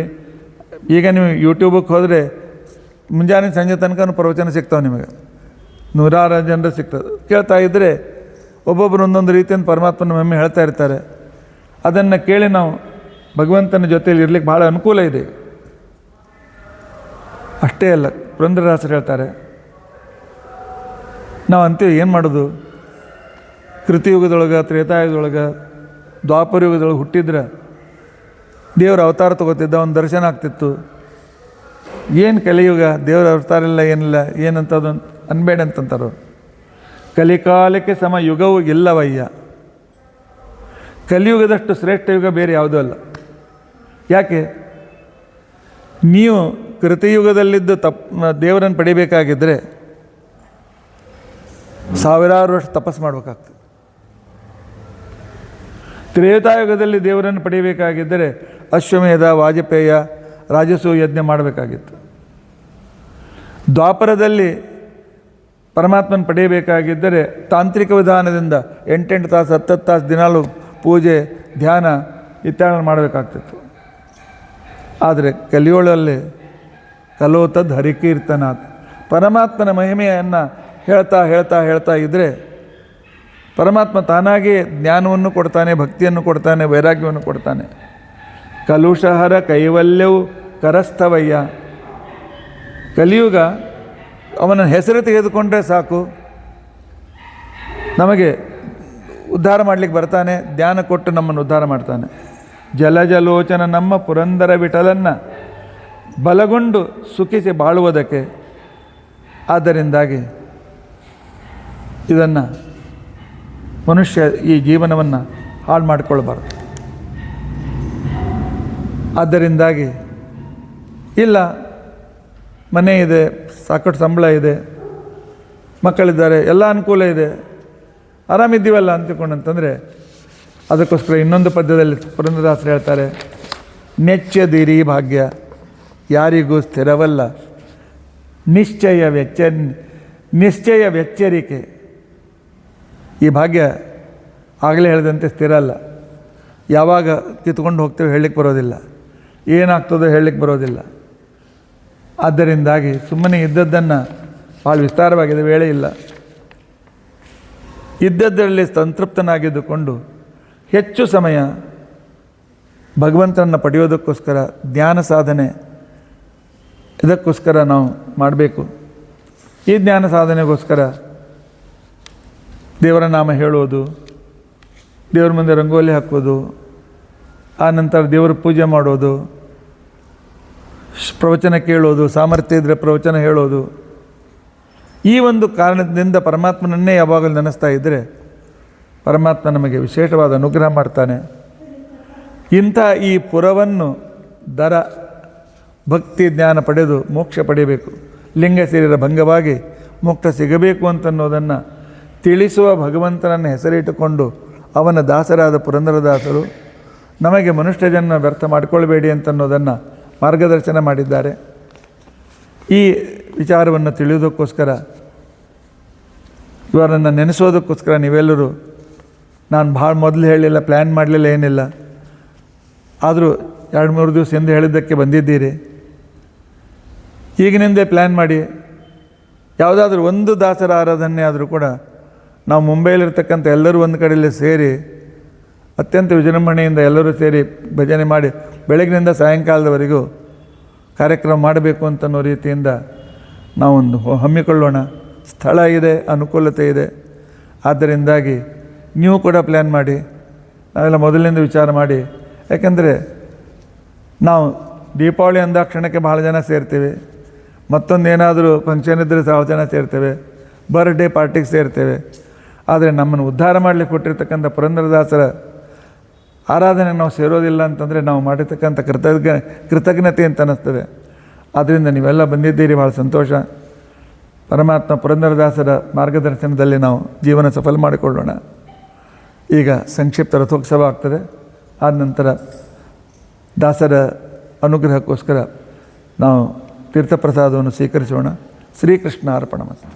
ಈಗ ನೀವು ಯೂಟ್ಯೂಬಕ್ಕೆ ಹೋದರೆ ಮುಂಜಾನೆ ಸಂಜೆ ತನಕ ಪ್ರವಚನ ಸಿಗ್ತಾವೆ ನಿಮಗೆ, ನೂರಾರು ಜನರು ಸಿಗ್ತದೆ. ಕೇಳ್ತಾ ಇದ್ದರೆ ಒಬ್ಬೊಬ್ಬರು ಒಂದೊಂದು ರೀತಿಯಿಂದ ಪರಮಾತ್ಮನ ಮಹಿಮೆ ಹೇಳ್ತಾ ಇರ್ತಾರೆ. ಅದನ್ನು ಕೇಳಿ ನಾವು ಭಗವಂತನ ಜೊತೆಯಲ್ಲಿ ಇರಲಿಕ್ಕೆ ಭಾಳ ಅನುಕೂಲ ಇದೆ. ಅಷ್ಟೇ ಅಲ್ಲ, ಪುರಂದರದಾಸರು ಹೇಳ್ತಾರೆ, ನಾವು ಅಂತೀವಿ ಏನು ಮಾಡೋದು, ಕೃತಿಯುಗದೊಳಗೆ, ತ್ರೇತಾಯುಗದೊಳಗೆ, ದ್ವಾಪರಯುಗದೊಳಗೆ ಹುಟ್ಟಿದ್ರೆ ದೇವರ ಅವತಾರ ತೊಗೋತಿದ್ದ, ಒಂದು ದರ್ಶನ ಆಗ್ತಿತ್ತು. ಏನು ಕಲಿಯುಗ, ದೇವರ ಅವತಾರ ಇಲ್ಲ, ಏನಿಲ್ಲ, ಏನಂತದು ಅನ್ಬೇಡ ಅಂತಂತಾರೋ. ಕಲಿಕಾಲಕ್ಕೆ ಸಮ ಯುಗವೂ ಇಲ್ಲವಯ್ಯ. ಕಲಿಯುಗದಷ್ಟು ಶ್ರೇಷ್ಠ ಯುಗ ಬೇರೆ ಯಾವುದೂ ಅಲ್ಲ. ಯಾಕೆ? ನೀವು ಕೃತಿಯುಗದಲ್ಲಿದ್ದು ದೇವರನ್ನು ಪಡಿಬೇಕಾಗಿದ್ದರೆ ಸಾವಿರಾರು ವರ್ಷ ತಪಸ್ಸು ಮಾಡಬೇಕಾಗ್ತದೆ. ತ್ರೇತಾಯುಗದಲ್ಲಿ ದೇವರನ್ನು ಪಡಿಬೇಕಾಗಿದ್ದರೆ ಅಶ್ವಮೇಧ, ವಾಜಪೇಯ, ರಾಜಸೂಯ ಯಜ್ಞ ಮಾಡಬೇಕಾಗಿತ್ತು. ದ್ವಾಪರದಲ್ಲಿ ಪರಮಾತ್ಮನ ಪಡೆಯಬೇಕಾಗಿದ್ದರೆ ತಾಂತ್ರಿಕ ವಿಧಾನದಿಂದ 8 ತಾಸು 10 ತಾಸು ದಿನಾಲು ಪೂಜೆ, ಧ್ಯಾನ ಇತ್ಯಾದಿ ಮಾಡಬೇಕಾಗ್ತಿತ್ತು. ಆದರೆ ಕಲಿಯೋಳಲ್ಲಿ ಕಲೋತದ್ ಹರಿಕೀರ್ತನಾಥ್, ಪರಮಾತ್ಮನ ಮಹಿಮೆಯನ್ನು ಹೇಳ್ತಾ ಹೇಳ್ತಾ ಹೇಳ್ತಾ ಇದ್ದರೆ ಪರಮಾತ್ಮ ತಾನಾಗೇ ಜ್ಞಾನವನ್ನು ಕೊಡ್ತಾನೆ, ಭಕ್ತಿಯನ್ನು ಕೊಡ್ತಾನೆ, ವೈರಾಗ್ಯವನ್ನು ಕೊಡ್ತಾನೆ. ಕಲುಷಹರ ಕೈವಲ್ಯವು ಕರಸ್ಥವಯ್ಯ. ಕಲಿಯುಗ ಅವನ ಹೆಸರು ತೆಗೆದುಕೊಂಡ್ರೆ ಸಾಕು, ನಮಗೆ ಉದ್ಧಾರ ಮಾಡಲಿಕ್ಕೆ ಬರ್ತಾನೆ, ಜ್ಞಾನ ಕೊಟ್ಟು ನಮ್ಮನ್ನು ಉದ್ಧಾರ ಮಾಡ್ತಾನೆ. ಜಲಜಲೋಚನ ನಮ್ಮ ಪುರಂದರ ವಿಠಲನ್ನು ಬಲಗೊಂಡು ಸುಖಿಸಿ ಬಾಳುವುದಕ್ಕೆ. ಆದ್ದರಿಂದಾಗಿ ಇದನ್ನು ಮನುಷ್ಯ ಈ ಜೀವನವನ್ನು ಹಾಳು ಮಾಡಿಕೊಳ್ಬಾರ್ದು. ಆದ್ದರಿಂದಾಗಿ ಇಲ್ಲ, ಮನೆ ಇದೆ, ಸಾಕಷ್ಟು ಸಂಬಳ ಇದೆ, ಮಕ್ಕಳಿದ್ದಾರೆ, ಎಲ್ಲ ಅನುಕೂಲ ಇದೆ, ಆರಾಮಿದ್ದೀವಲ್ಲ ಅಂತಿಕೊಂಡಂತಂದರೆ ಅದಕ್ಕೋಸ್ಕರ ಇನ್ನೊಂದು ಪದ್ಯದಲ್ಲಿ ಪುರಂದರದಾಸರು ಹೇಳ್ತಾರೆ, ನೆಚ್ಚದಿರಿ ಭಾಗ್ಯ ಯಾರಿಗೂ ಸ್ಥಿರವಲ್ಲ, ನಿಶ್ಚಯ ವೆಚ್ಚರಿಕೆ. ಈ ಭಾಗ್ಯ ಆಗಲೇ ಹೇಳಿದಂತೆ ಸ್ಥಿರ ಅಲ್ಲ. ಯಾವಾಗ ಕಿತ್ಕೊಂಡು ಹೋಗ್ತೇವೆ ಹೇಳಲಿಕ್ಕೆ ಬರೋದಿಲ್ಲ, ಏನಾಗ್ತದೋ ಹೇಳಲಿಕ್ಕೆ ಬರೋದಿಲ್ಲ. ಆದ್ದರಿಂದಾಗಿ ಸುಮ್ಮನೆ ಇದ್ದದ್ದನ್ನು ಭಾಳ ವಿಸ್ತಾರವಾಗಿದೆ, ವೇಳೆ ಇಲ್ಲ. ಇದ್ದದ್ದರಲ್ಲಿ ಸಂತೃಪ್ತನಾಗಿದ್ದುಕೊಂಡು ಹೆಚ್ಚು ಸಮಯ ಭಗವಂತನನ್ನು ಪಡೆಯೋದಕ್ಕೋಸ್ಕರ ಧ್ಯಾನ ಸಾಧನೆ ಇದಕ್ಕೋಸ್ಕರ ನಾವು ಮಾಡಬೇಕು. ಈ ಜ್ಞಾನ ಸಾಧನೆಗೋಸ್ಕರ ದೇವರ ನಾಮ ಹೇಳೋದು, ದೇವರ ಮುಂದೆ ರಂಗೋಲಿ ಹಾಕೋದು, ಆ ನಂತರ ದೇವರ ಪೂಜೆ ಮಾಡೋದು, ಪ್ರವಚನ ಕೇಳೋದು, ಸಾಮರ್ಥ್ಯ ಇದ್ದರೆ ಪ್ರವಚನ ಹೇಳೋದು, ಈ ಒಂದು ಕಾರಣದಿಂದ ಪರಮಾತ್ಮನನ್ನೇ ಯಾವಾಗಲೂ ನೆನೆಸ್ತಾ ಇದ್ದರೆ ಪರಮಾತ್ಮ ನಮಗೆ ವಿಶೇಷವಾದ ಅನುಗ್ರಹ ಮಾಡ್ತಾನೆ. ಇಂಥ ಈ ಪುರವನ್ನು ದರ ಭಕ್ತಿ ಜ್ಞಾನ ಪಡೆದು ಮೋಕ್ಷ ಪಡೆಯಬೇಕು, ಲಿಂಗ ಶರೀರ ಭಂಗವಾಗಿ ಮೋಕ್ಷ ಸಿಗಬೇಕು ಅಂತನ್ನೋದನ್ನು ತಿಳಿಸುವ ಭಗವಂತನನ್ನು ಹೆಸರಿಟ್ಟುಕೊಂಡು ಅವನ ದಾಸರಾದ ಪುರಂದರದಾಸರು ನಮಗೆ ಮನುಷ್ಯ ಜನ್ಮ ವ್ಯರ್ಥ ಮಾಡಿಕೊಳ್ಬೇಡಿ ಅಂತನ್ನೋದನ್ನು ಮಾರ್ಗದರ್ಶನ ಮಾಡಿದ್ದಾರೆ. ಈ ವಿಚಾರವನ್ನು ತಿಳಿಯೋದಕ್ಕೋಸ್ಕರ, ಇವರನ್ನು ನೆನೆಸೋದಕ್ಕೋಸ್ಕರ ನೀವೆಲ್ಲರೂ, ನಾನು ಭಾಳ ಮೊದಲು ಹೇಳಿಲ್ಲ, ಪ್ಲ್ಯಾನ್ ಮಾಡಲಿಲ್ಲ, ಏನಿಲ್ಲ, ಆದರೂ 2-3 ದಿವಸ ಹಿಂದೆ ಹೇಳಿದ್ದಕ್ಕೆ ಬಂದಿದ್ದೀರಿ. ಈಗಿನಿಂದೇ ಪ್ಲ್ಯಾನ್ ಮಾಡಿ ಯಾವುದಾದ್ರೂ ಒಂದು ದಾಸರ ಆರಾಧನೆ ಆದರೂ ಕೂಡ ನಾವು ಮುಂಬೈಲಿರ್ತಕ್ಕಂಥ ಎಲ್ಲರೂ ಒಂದು ಕಡೆಯಲ್ಲಿ ಸೇರಿ ಅತ್ಯಂತ ವಿಜೃಂಭಣೆಯಿಂದ ಎಲ್ಲರೂ ಸೇರಿ ಭಜನೆ ಮಾಡಿ ಬೆಳಗಿನಿಂದ ಸಾಯಂಕಾಲದವರೆಗೂ ಕಾರ್ಯಕ್ರಮ ಮಾಡಬೇಕು ಅಂತನ್ನೋ ರೀತಿಯಿಂದ ನಾವೊಂದು ಹಮ್ಮಿಕೊಳ್ಳೋಣ. ಸ್ಥಳ ಇದೆ, ಅನುಕೂಲತೆ ಇದೆ. ಆದ್ದರಿಂದಾಗಿ ನೀವು ಕೂಡ ಪ್ಲ್ಯಾನ್ ಮಾಡಿ, ನಾವೆಲ್ಲ ಮೊದಲಿನಿಂದ ವಿಚಾರ ಮಾಡಿ. ಯಾಕೆಂದರೆ ನಾವು ದೀಪಾವಳಿ ಅಂದಾಕ್ಷಣಕ್ಕೆ ಭಾಳ ಜನ ಸೇರ್ತೀವಿ, ಮತ್ತೊಂದೇನಾದರೂ ಫಂಕ್ಷನ್ ಇದ್ದರೆ ಭಾಳ ಜನ ಸೇರ್ತೇವೆ, ಬರ್ಡೇ ಪಾರ್ಟಿಗೆ ಸೇರ್ತೇವೆ. ಆದರೆ ನಮ್ಮನ್ನು ಉದ್ಧಾರ ಮಾಡಲಿಕ್ಕೆ ಕೊಟ್ಟಿರ್ತಕ್ಕಂಥ ಪುರಂದರದಾಸರ ಆರಾಧನೆಗೆ ನಾವು ಸೇರೋದಿಲ್ಲ ಅಂತಂದರೆ ನಾವು ಮಾಡಿರ್ತಕ್ಕಂಥ ಕೃತಜ್ಞತೆ ಅಂತ ಅನ್ನಿಸ್ತದೆ. ಆದ್ದರಿಂದ ನೀವೆಲ್ಲ ಬಂದಿದ್ದೀರಿ, ಭಾಳ ಸಂತೋಷ. ಪರಮಾತ್ಮ ಪುರಂದರದಾಸರ ಮಾರ್ಗದರ್ಶನದಲ್ಲಿ ನಾವು ಜೀವನ ಸಫಲ ಮಾಡಿಕೊಳ್ಳೋಣ. ಈಗ ಸಂಕ್ಷಿಪ್ತ ರಥೋತ್ಸವ ಆಗ್ತದೆ. ಆದ ನಂತರ ದಾಸರ ಅನುಗ್ರಹಕ್ಕೋಸ್ಕರ ನಾವು ತೀರ್ಥಪ್ರಸಾದವನ್ನು ಸ್ವೀಕರಿಸೋಣ. ಶ್ರೀಕೃಷ್ಣ ಅರ್ಪಣಮಸ್ತು.